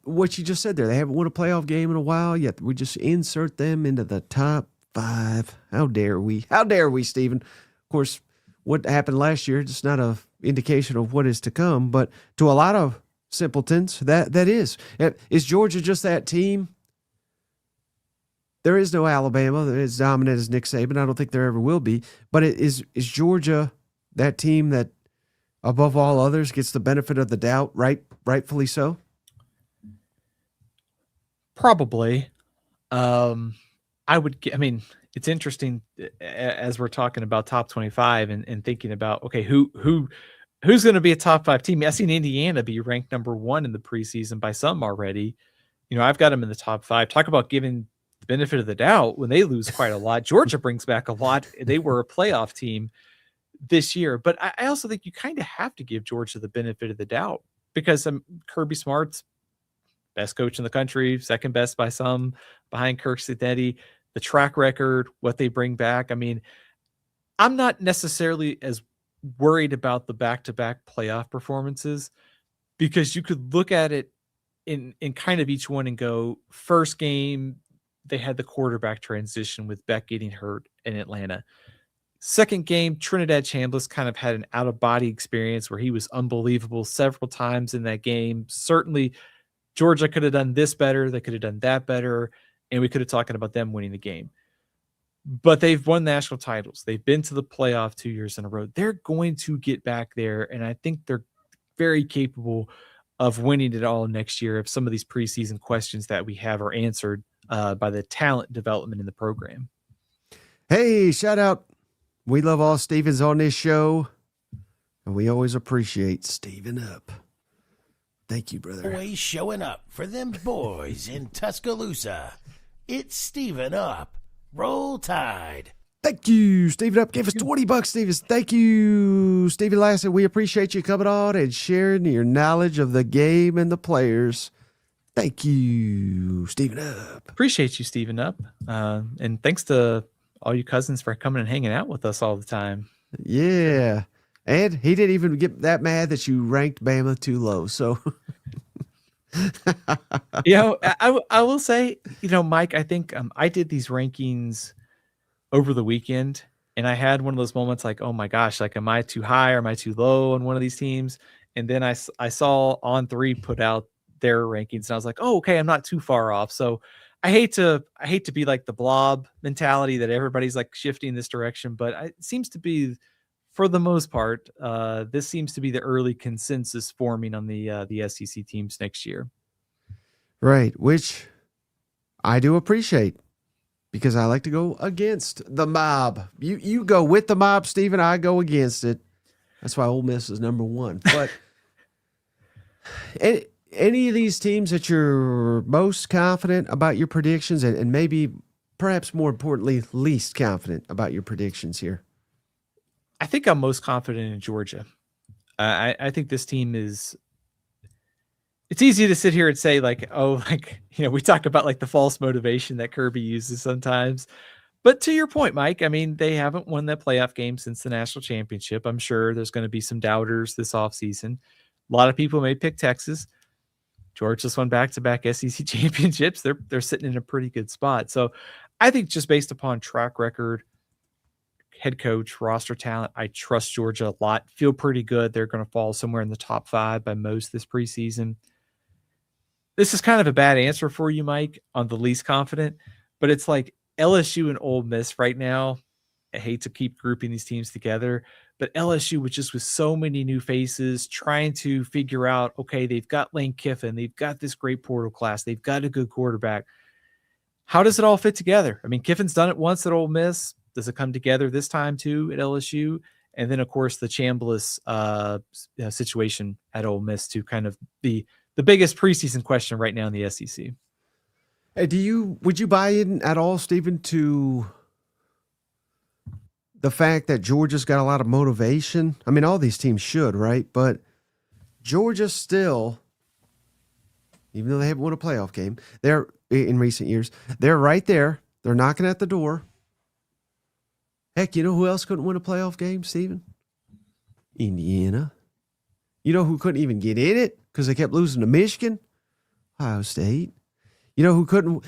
what you just said there, they haven't won a playoff game in a while, yet we just insert them into the top 5. How dare we? How dare we, Stephen? Of course, what happened last year, just not an indication of what is to come, but to a lot of simpletons, that is. Is Georgia just that team? There is no Alabama that is dominant as Nick Saban. I don't think there ever will be. But is Georgia that team that, above all others, gets the benefit of the doubt, rightfully so? Probably. It's interesting as we're talking about top 25 and thinking about, okay, who's going to be a top 5 team? I've seen Indiana be ranked number 1 in the preseason by some already. I've got them in the top 5. Talk about giving the benefit of the doubt when they lose quite a lot. Georgia brings back a lot. They were a playoff team this year, but I also think you kind of have to give Georgia the benefit of the doubt because Kirby Smart's best coach in the country, second best by some, behind Kirk Cincinnati, the track record, what they bring back. I mean, I'm not necessarily as worried about the back-to-back playoff performances because you could look at it in kind of each one and go, first game, they had the quarterback transition with Beck getting hurt in Atlanta. Second game, Trinidad Chambliss kind of had an out-of-body experience where he was unbelievable several times in that game. Certainly, Georgia could have done this better. They could have done that better. And we could have talked about them winning the game. But they've won national titles. They've been to the playoff 2 years in a row. They're going to get back there. And I think they're very capable of winning it all next year if some of these preseason questions that we have are answered by the talent development in the program. Hey, shout out. We love all Stevens on this show, and we always appreciate Steven up. Thank you, brother. Always showing up for them boys in Tuscaloosa. It's Steven up. Roll Tide. Thank you, Steven up. Gave us $20, Steven. Thank you, Steven Lassan. We appreciate you coming on and sharing your knowledge of the game and the players. Thank you, Steven up. Appreciate you, Steven up. And thanks to all you cousins for coming and hanging out with us all the time. Yeah. And he didn't even get that mad that you ranked Bama too low. So, I will say, Mike, I think I did these rankings over the weekend, and I had one of those moments like, oh my gosh, like, am I too high or am I too low on one of these teams? And then I saw On3 put out their rankings, and I was like, oh, okay, I'm not too far off. So I hate to be like the blob mentality that everybody's like shifting this direction, but it seems to be, for the most part, this seems to be the early consensus forming on the SEC teams next year. Right, which I do appreciate because I like to go against the mob. You go with the mob, Steven. I go against it. That's why Ole Miss is number one. But any of these teams that you're most confident about your predictions and maybe, perhaps more importantly, least confident about your predictions here? I think I'm most confident in Georgia. I think this team is. It's easy to sit here and say like, oh, like, we talk about like the false motivation that Kirby uses sometimes. But to your point, Mike, I mean, they haven't won that playoff game since the national championship. I'm sure there's going to be some doubters this offseason. A lot of people may pick Texas. Georgia's won back-to-back SEC championships. They're sitting in a pretty good spot. So I think just based upon track record, head coach, roster talent, I trust Georgia a lot. Feel pretty good. They're going to fall somewhere in the top 5 by most this preseason. This is kind of a bad answer for you, Mike, on the least confident, but it's like LSU and Ole Miss right now. I hate to keep grouping these teams together, but LSU with so many new faces trying to figure out, okay, they've got Lane Kiffin, they've got this great portal class, they've got a good quarterback. How does it all fit together? I mean, Kiffin's done it once at Ole Miss. Does it come together this time too at LSU? And then, of course, the Chambliss situation at Ole Miss to kind of the biggest preseason question right now in the SEC. Hey, would you buy in at all, Stephen, to the fact that Georgia's got a lot of motivation? I mean, all these teams should, right? But Georgia still, even though they haven't won a playoff game, they're in recent years, they're right there. They're knocking at the door. Heck, you know who else couldn't win a playoff game, Stephen? Indiana. You know who couldn't even get in it because they kept losing to Michigan? Ohio State. You know who couldn't?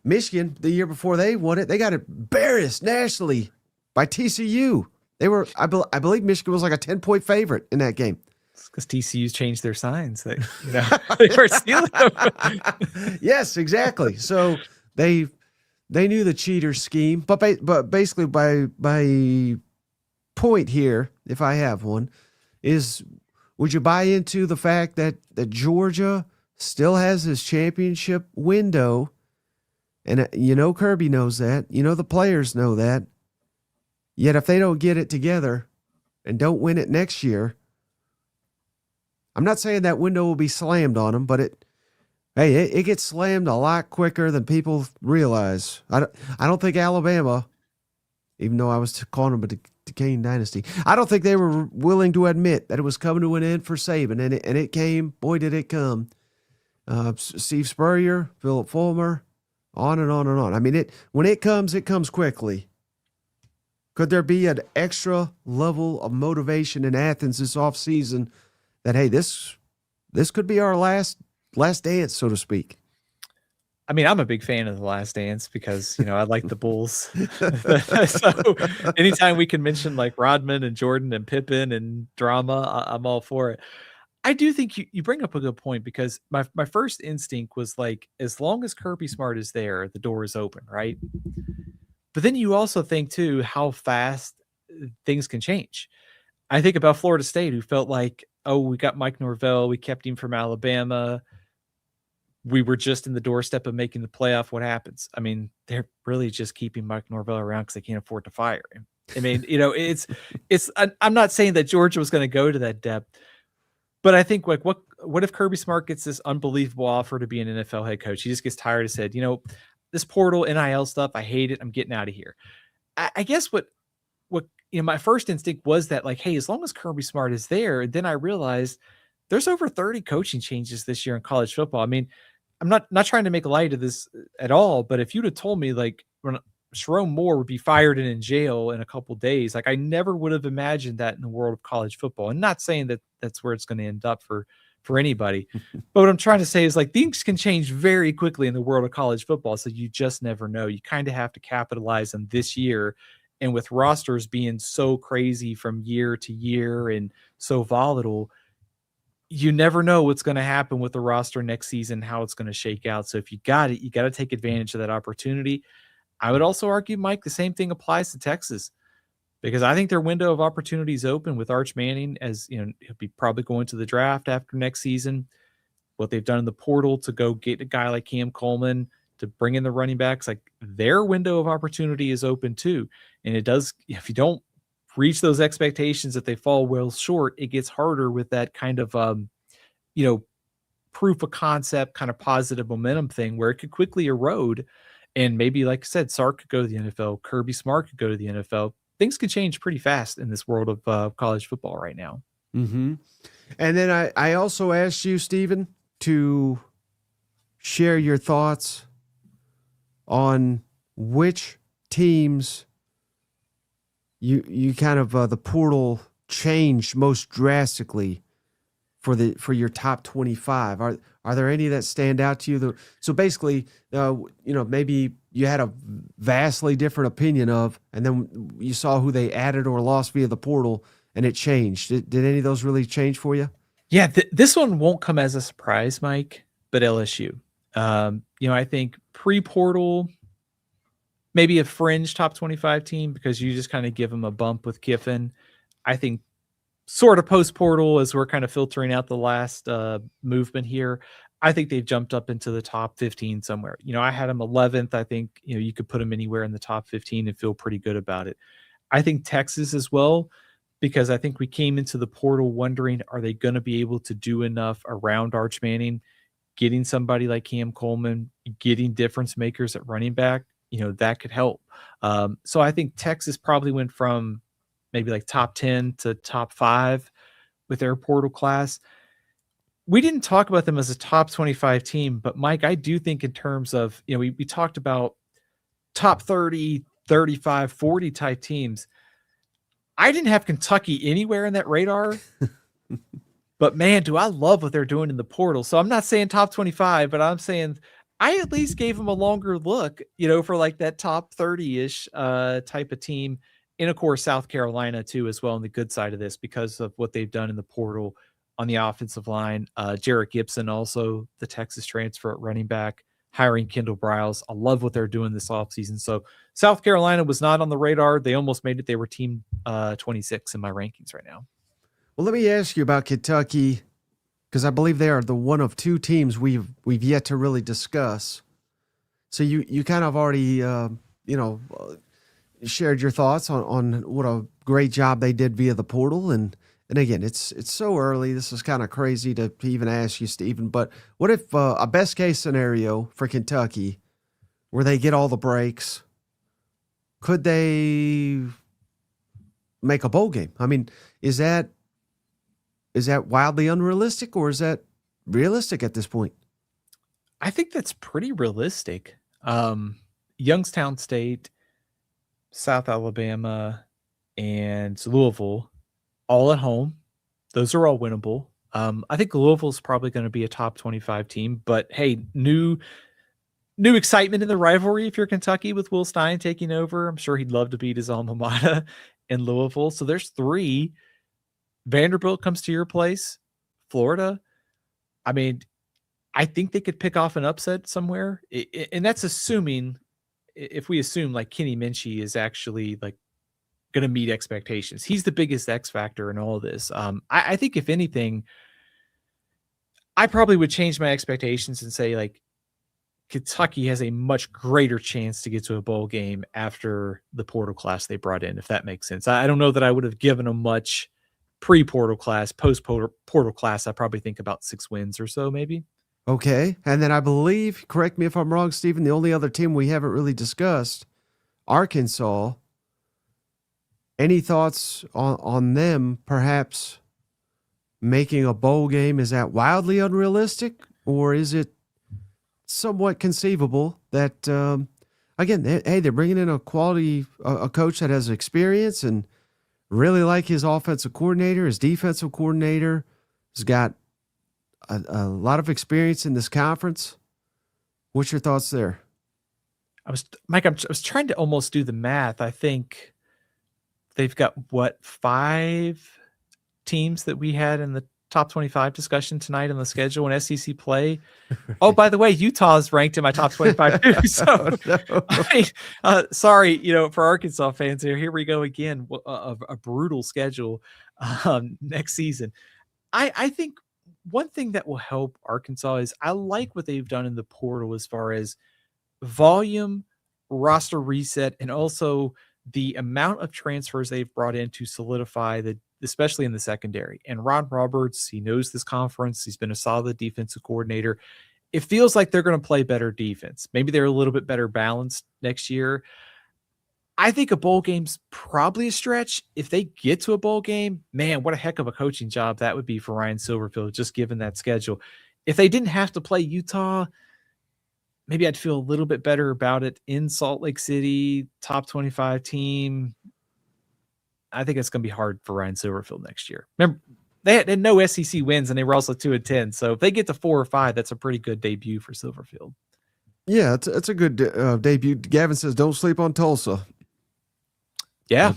Michigan, the year before they won it, they got embarrassed nationally by TCU. They were, I believe Michigan was like a 10-point favorite in that game. It's because TCU's changed their signs. They were stealing them. Yes, exactly. So they knew the cheater scheme, but basically by point here, if I have one, is would you buy into the fact that Georgia still has this championship window, and Kirby knows that, the players know that, yet if they don't get it together and don't win it next year, I'm not saying that window will be slammed on them, but it gets slammed a lot quicker than people realize. I don't think Alabama, even though I was calling them a decaying dynasty, I don't think they were willing to admit that it was coming to an end for Saban, and it came. Boy, did it come! Steve Spurrier, Philip Fulmer, on and on and on. I mean, when it comes quickly. Could there be an extra level of motivation in Athens this offseason that, hey, this could be our last dance, so to speak? I mean, I'm a big fan of The Last Dance because, I like the Bulls. So anytime we can mention like Rodman and Jordan and Pippen and drama, I'm all for it. I do think you bring up a good point because my first instinct was like, as long as Kirby Smart is there, the door is open, right? But then you also think too how fast things can change. I think about Florida State, who felt like, oh, we got Mike Norvell, we kept him from Alabama, we were just in the doorstep of making the playoff. What happens? I mean, they're really just keeping Mike Norvell around because they can't afford to fire him. I mean, I'm not saying that Georgia was going to go to that depth, but I think like what if Kirby Smart gets this unbelievable offer to be an NFL head coach? He just gets tired and said, this portal NIL stuff, I hate it. I'm getting out of here. I guess what my first instinct was that like, hey, as long as Kirby Smart is there, then I realized there's over 30 coaching changes this year in college football. I mean, I'm not trying to make light of this at all, but if you'd have told me like when Sharon Moore would be fired and in jail in a couple days, like I never would have imagined that in the world of college football. And not saying that that's where it's going to end up for anybody, but what I'm trying to say is like things can change very quickly in the world of college football. So you just never know. You kind of have to capitalize on this year. And with rosters being so crazy from year to year and so volatile, you never know what's going to happen with the roster next season, how it's going to shake out. So if you got it, you got to take advantage of that opportunity. I would also argue, Mike, the same thing applies to Texas, because I think their window of opportunity is open with Arch Manning, as he'll be probably going to the draft after next season. What they've done in the portal to go get a guy like Cam Coleman to bring in the running backs, like their window of opportunity is open too. And it does, if you don't reach those expectations, that they fall well short, it gets harder with that kind of, proof of concept, kind of positive momentum thing where it could quickly erode. And maybe, like I said, Sark could go to the NFL, Kirby Smart could go to the NFL. Things could change pretty fast in this world of college football right now. Mm-hmm. And then I also asked you, Stephen, to share your thoughts on which teams you kind of the portal changed most drastically for your top 25. Are there any that stand out to you? So basically, maybe you had a vastly different opinion of, and then you saw who they added or lost via the portal, and it changed. Did any of those really change for you? Yeah, this one won't come as a surprise, Mike, but LSU. I think pre-portal, maybe a fringe top 25 team because you just kind of give them a bump with Kiffin. I think sort of post-portal, as we're kind of filtering out the last movement here, I think they've jumped up into the top 15 somewhere. I had them 11th. I think, you could put them anywhere in the top 15 and feel pretty good about it. I think Texas as well, because I think we came into the portal wondering, are they going to be able to do enough around Arch Manning, getting somebody like Cam Coleman, getting difference makers at running back, that could help. So I think Texas probably went from maybe like top 10 to top 5 with their portal class. We didn't talk about them as a top 25 team, but Mike, I do think in terms of, we talked about top 30, 35, 40 type teams. I didn't have Kentucky anywhere in that radar, but man, do I love what they're doing in the portal. So I'm not saying top 25, but I'm saying I at least gave them a longer look, for like that top 30-ish type of team. And of course, South Carolina too, as well, on the good side of this, because of what they've done in the portal on the offensive line. Jarrett Gibson, also the Texas transfer at running back, hiring Kendall Briles. I love what they're doing this offseason. So South Carolina was not on the radar. They almost made it. They were team 26 in my rankings right now. Well, let me ask you about Kentucky, because I believe they are the one of two teams we've yet to really discuss. So you kind of already shared your thoughts on what a great job they did via the portal, and again, it's so early. This is kind of crazy to even ask you, Stephen. But what if a best case scenario for Kentucky, where they get all the breaks, could they make a bowl game? I mean, is that wildly unrealistic, or is that realistic at this point? I think that's pretty realistic. Youngstown State, South Alabama, and Louisville, all at home. Those are all winnable. I think Louisville's probably going to be a top 25 team, but hey, new excitement in the rivalry if you're Kentucky with Will Stein taking over. I'm sure he'd love to beat his alma mater in Louisville. So there's 3. Vanderbilt comes to your place. Florida. I mean, I think they could pick off an upset somewhere. And that's assuming, if we assume like Kenny Minchie is actually like going to meet expectations. He's the biggest X factor in all of this. I think if anything, I probably would change my expectations and say like Kentucky has a much greater chance to get to a bowl game after the portal class they brought in, if that makes sense. I don't know that I would have given them much pre-portal class, post-portal class. I probably think about 6 wins or so, maybe. Okay. And then I believe, correct me if I'm wrong, Stephen, the only other team we haven't really discussed, Arkansas. Any thoughts on them perhaps making a bowl game? Is that wildly unrealistic, or is it somewhat conceivable that, again, they're bringing in a quality, a coach that has experience and really like his offensive coordinator, his defensive coordinator has got a lot of experience in this conference. What's your thoughts there? Mike, I was trying to almost do the math. I think they've got 5 teams that we had in the top 25 discussion tonight on the schedule in SEC play. Oh, by the way, Utah is ranked in my top 25 too. So, sorry, for Arkansas fans here we go again. A brutal schedule next season. I think one thing that will help Arkansas is I like what they've done in the portal as far as volume, roster reset, and also the amount of transfers they've brought in to solidify especially in the secondary. And Ron Roberts, he knows this conference. He's been a solid defensive coordinator. It feels like they're going to play better defense. Maybe they're a little bit better balanced next year. I think a bowl game's probably a stretch. If they get to a bowl game, man, what a heck of a coaching job that would be for Ryan Silverfield, just given that schedule. If they didn't have to play Utah, maybe I'd feel a little bit better about it in Salt Lake City, top 25 team. I think it's going to be hard for Ryan Silverfield next year. Remember, they had no SEC wins, and they were also 2-10. So if they get to 4 or 5, that's a pretty good debut for Silverfield. Yeah, it's a good debut. Gavin says, don't sleep on Tulsa. Yeah.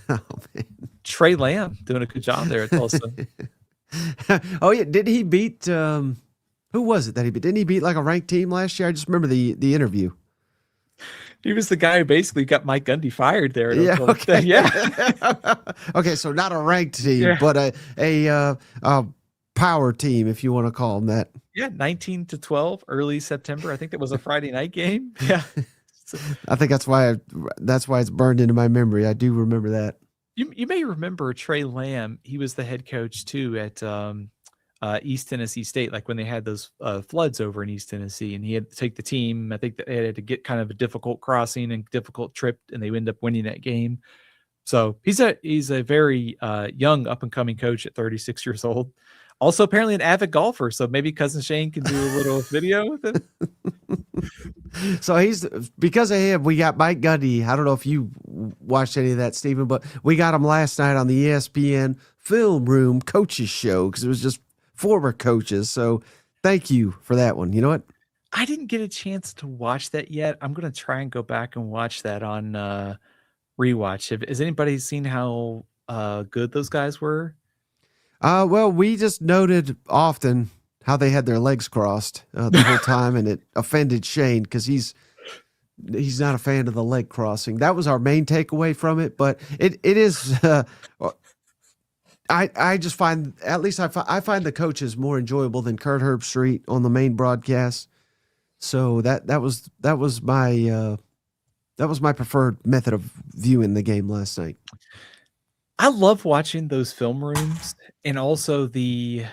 Oh, man. Trey Lamb doing a good job there at Tulsa. Oh, yeah. Did he beat who was it that he beat? Didn't he beat like a ranked team last year? I just remember the interview. He was the guy who basically got Mike Gundy fired there. Yeah. Okay. Yeah. Okay. So not a ranked team, but a power team, if you want to call them that. Yeah. 19-12, early September. I think that was a Friday night game. Yeah. I think that's why it's burned into my memory. I do remember that. You may remember Trey Lamb. He was the head coach too at East Tennessee State, like when they had those floods over in East Tennessee, and he had to take the team. I think that they had to get kind of a difficult crossing and difficult trip, and they ended up winning that game. So he's a very young up and coming coach at 36 years old. Also, apparently an avid golfer. So maybe Cousin Shane can do a little video with him. So because of him, we got Mike Gundy. I don't know if you watched any of that, Stephen, but we got him last night on the ESPN Film Room Coaches Show because it was just former coaches. So thank you for that one. You know what? I didn't get a chance to watch that yet. I'm going to try and go back and watch that on rewatch. Has anybody seen how good those guys were? Well, we just noted often how they had their legs crossed the whole time, and it offended Shane because he's not a fan of the leg crossing. That was our main takeaway from it, but it is. I just find, at least I find the coaches more enjoyable than Kurt Herbstreit on the main broadcast. So that was my preferred method of viewing the game last night. I love watching those film rooms and also the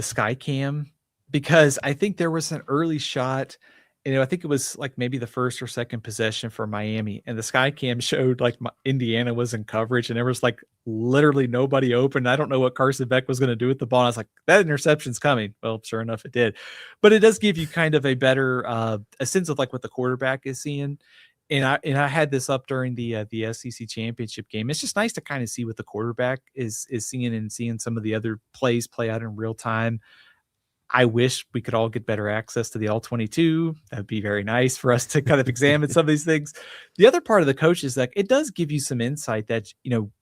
sky cam, because I think there was an early shot, and I think it was like maybe the first or second possession for Miami, and the sky cam showed like Indiana was in coverage, and there was like literally nobody open. I don't know what Carson Beck was going to do with the ball. And I was like, that interception's coming. Well, sure enough, it did. But it does give you kind of a better a sense of like what the quarterback is seeing. And I had this up during the SEC championship game. It's just nice to kind of see what the quarterback is seeing, and seeing some of the other plays play out in real time. I wish we could all get better access to the All-22. That'd be very nice for us to kind of examine some of these things. The other part of the coach is that it does give you some insight that,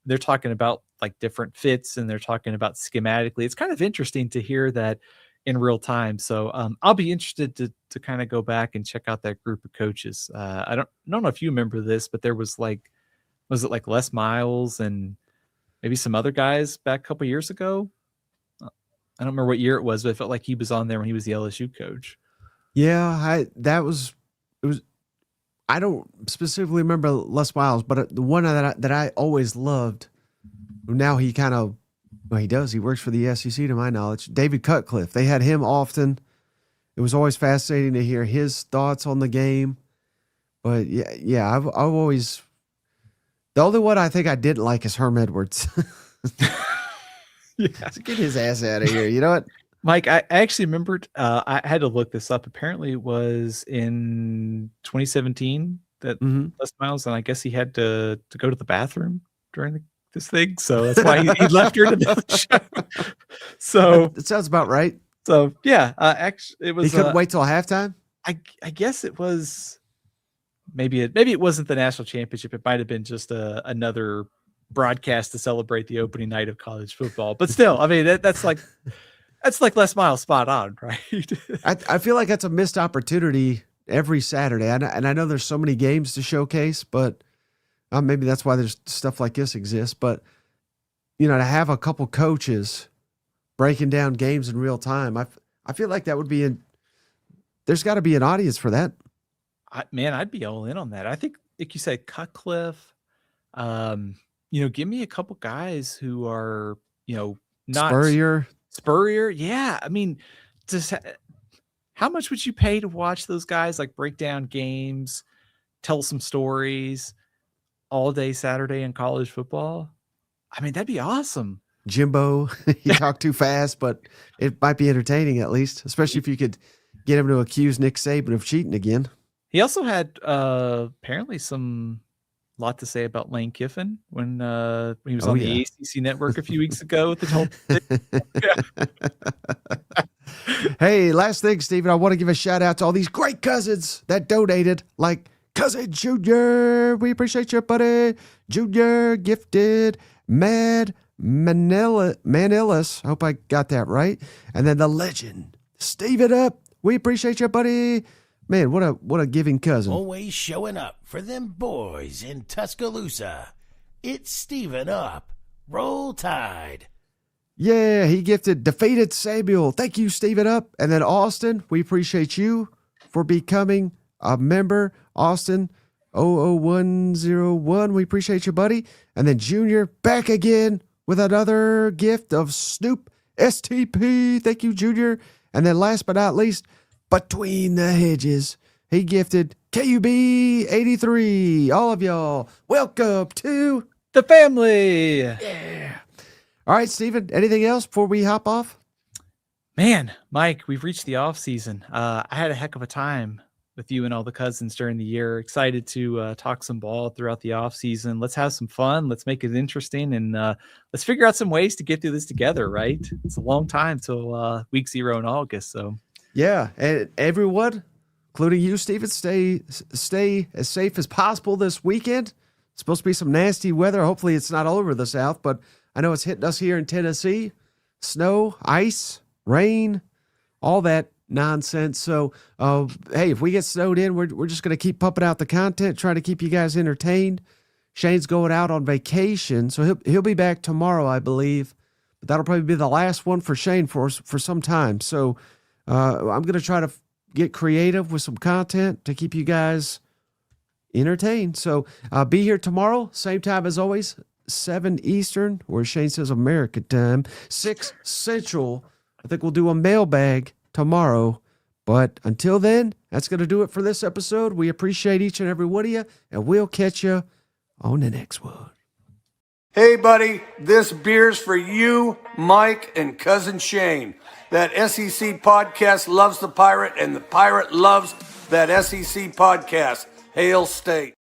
they're talking about like different fits, and they're talking about schematically. It's kind of interesting to hear that, in real time. So I'll be interested to kind of go back and check out that group of coaches. I don't know if you remember this, but there was it like Les Miles and maybe some other guys back a couple years ago? I don't remember what year it was, but I felt like he was on there when he was the LSU coach. Yeah, I don't specifically remember Les Miles, but the one that I always loved. Now he kind of, well, he does. He works for the SEC, to my knowledge. David Cutcliffe. They had him often. It was always fascinating to hear his thoughts on the game. But yeah, I've always. The only one I think I didn't like is Herm Edwards. Yeah. Get his ass out of here. You know what? Mike, I actually remembered, I had to look this up. Apparently it was in 2017 that Les Miles, and I guess he had to go to the bathroom during this thing. So that's why he left here to do the show. So That sounds about right. So yeah, actually it was. He couldn't wait till halftime? I guess it was maybe it wasn't the national championship. It might have been just another broadcast to celebrate the opening night of college football. But still, I mean that's like Les Miles spot on, right? I feel like that's a missed opportunity every Saturday. And I know there's so many games to showcase, but maybe that's why there's stuff like this exists. But, to have a couple coaches breaking down games in real time, I feel like that would be there's got to be an audience for that. I'd be all in on that. I think, like you said, Cutcliffe, give me a couple guys who are, not Spurrier. Yeah. I mean, how much would you pay to watch those guys like break down games, tell some stories all day Saturday in college football? I mean, that'd be awesome. Jimbo, you talk too fast, but it might be entertaining at least, especially if you could get him to accuse Nick Saban of cheating again. He also had apparently some lot to say about Lane Kiffin when he was on the ACC network a few weeks ago with the whole Hey, last thing, Steven, I want to give a shout out to all these great cousins that donated, like Cousin Junior. We appreciate you, buddy. Junior, Gifted, Mad, Manilis. I hope I got that right. And then the legend, Steven Up. We appreciate you, buddy. Man, what a giving cousin. Always showing up for them boys in Tuscaloosa. It's Steven Up. Roll Tide. Yeah, he gifted Defeated Samuel. Thank you, Steven Up. And then Austin, we appreciate you for becoming a member. Austin 00101, we appreciate you, buddy. And then Junior back again with another gift of Snoop STP. Thank you, Junior. And then last but not least, Between the Hedges, he gifted KUB 83. All of y'all, welcome to the family. Yeah. All right, Steven, anything else before we hop off? Man, Mike, we've reached the off season. I had a heck of a time with you and all the cousins during the year. Excited to talk some ball throughout the off season. Let's have some fun. Let's make it interesting, and let's figure out some ways to get through this together, right? It's a long time till week 0 in August. So yeah, and everyone, including you, Steven, stay as safe as possible this weekend. It's supposed to be some nasty weather. Hopefully it's not all over the South, but I know it's hitting us here in Tennessee. Snow, ice, rain, all that nonsense. So, hey, if we get snowed in, we're just going to keep pumping out the content, trying to keep you guys entertained. Shane's going out on vacation, so he'll be back tomorrow, I believe. But that'll probably be the last one for Shane for some time. So I'm going to try to get creative with some content to keep you guys entertained. So be here tomorrow, same time as always, 7 Eastern, or Shane says American time, 6 Central. I think we'll do a mailbag tomorrow. But until then, that's going to do it for this episode. We appreciate each and every one of you, and we'll catch you on the next one. Hey, buddy, this beer's for you, Mike, and Cousin Shane. That SEC podcast loves the Pirate, and the Pirate loves that SEC podcast. Hail State.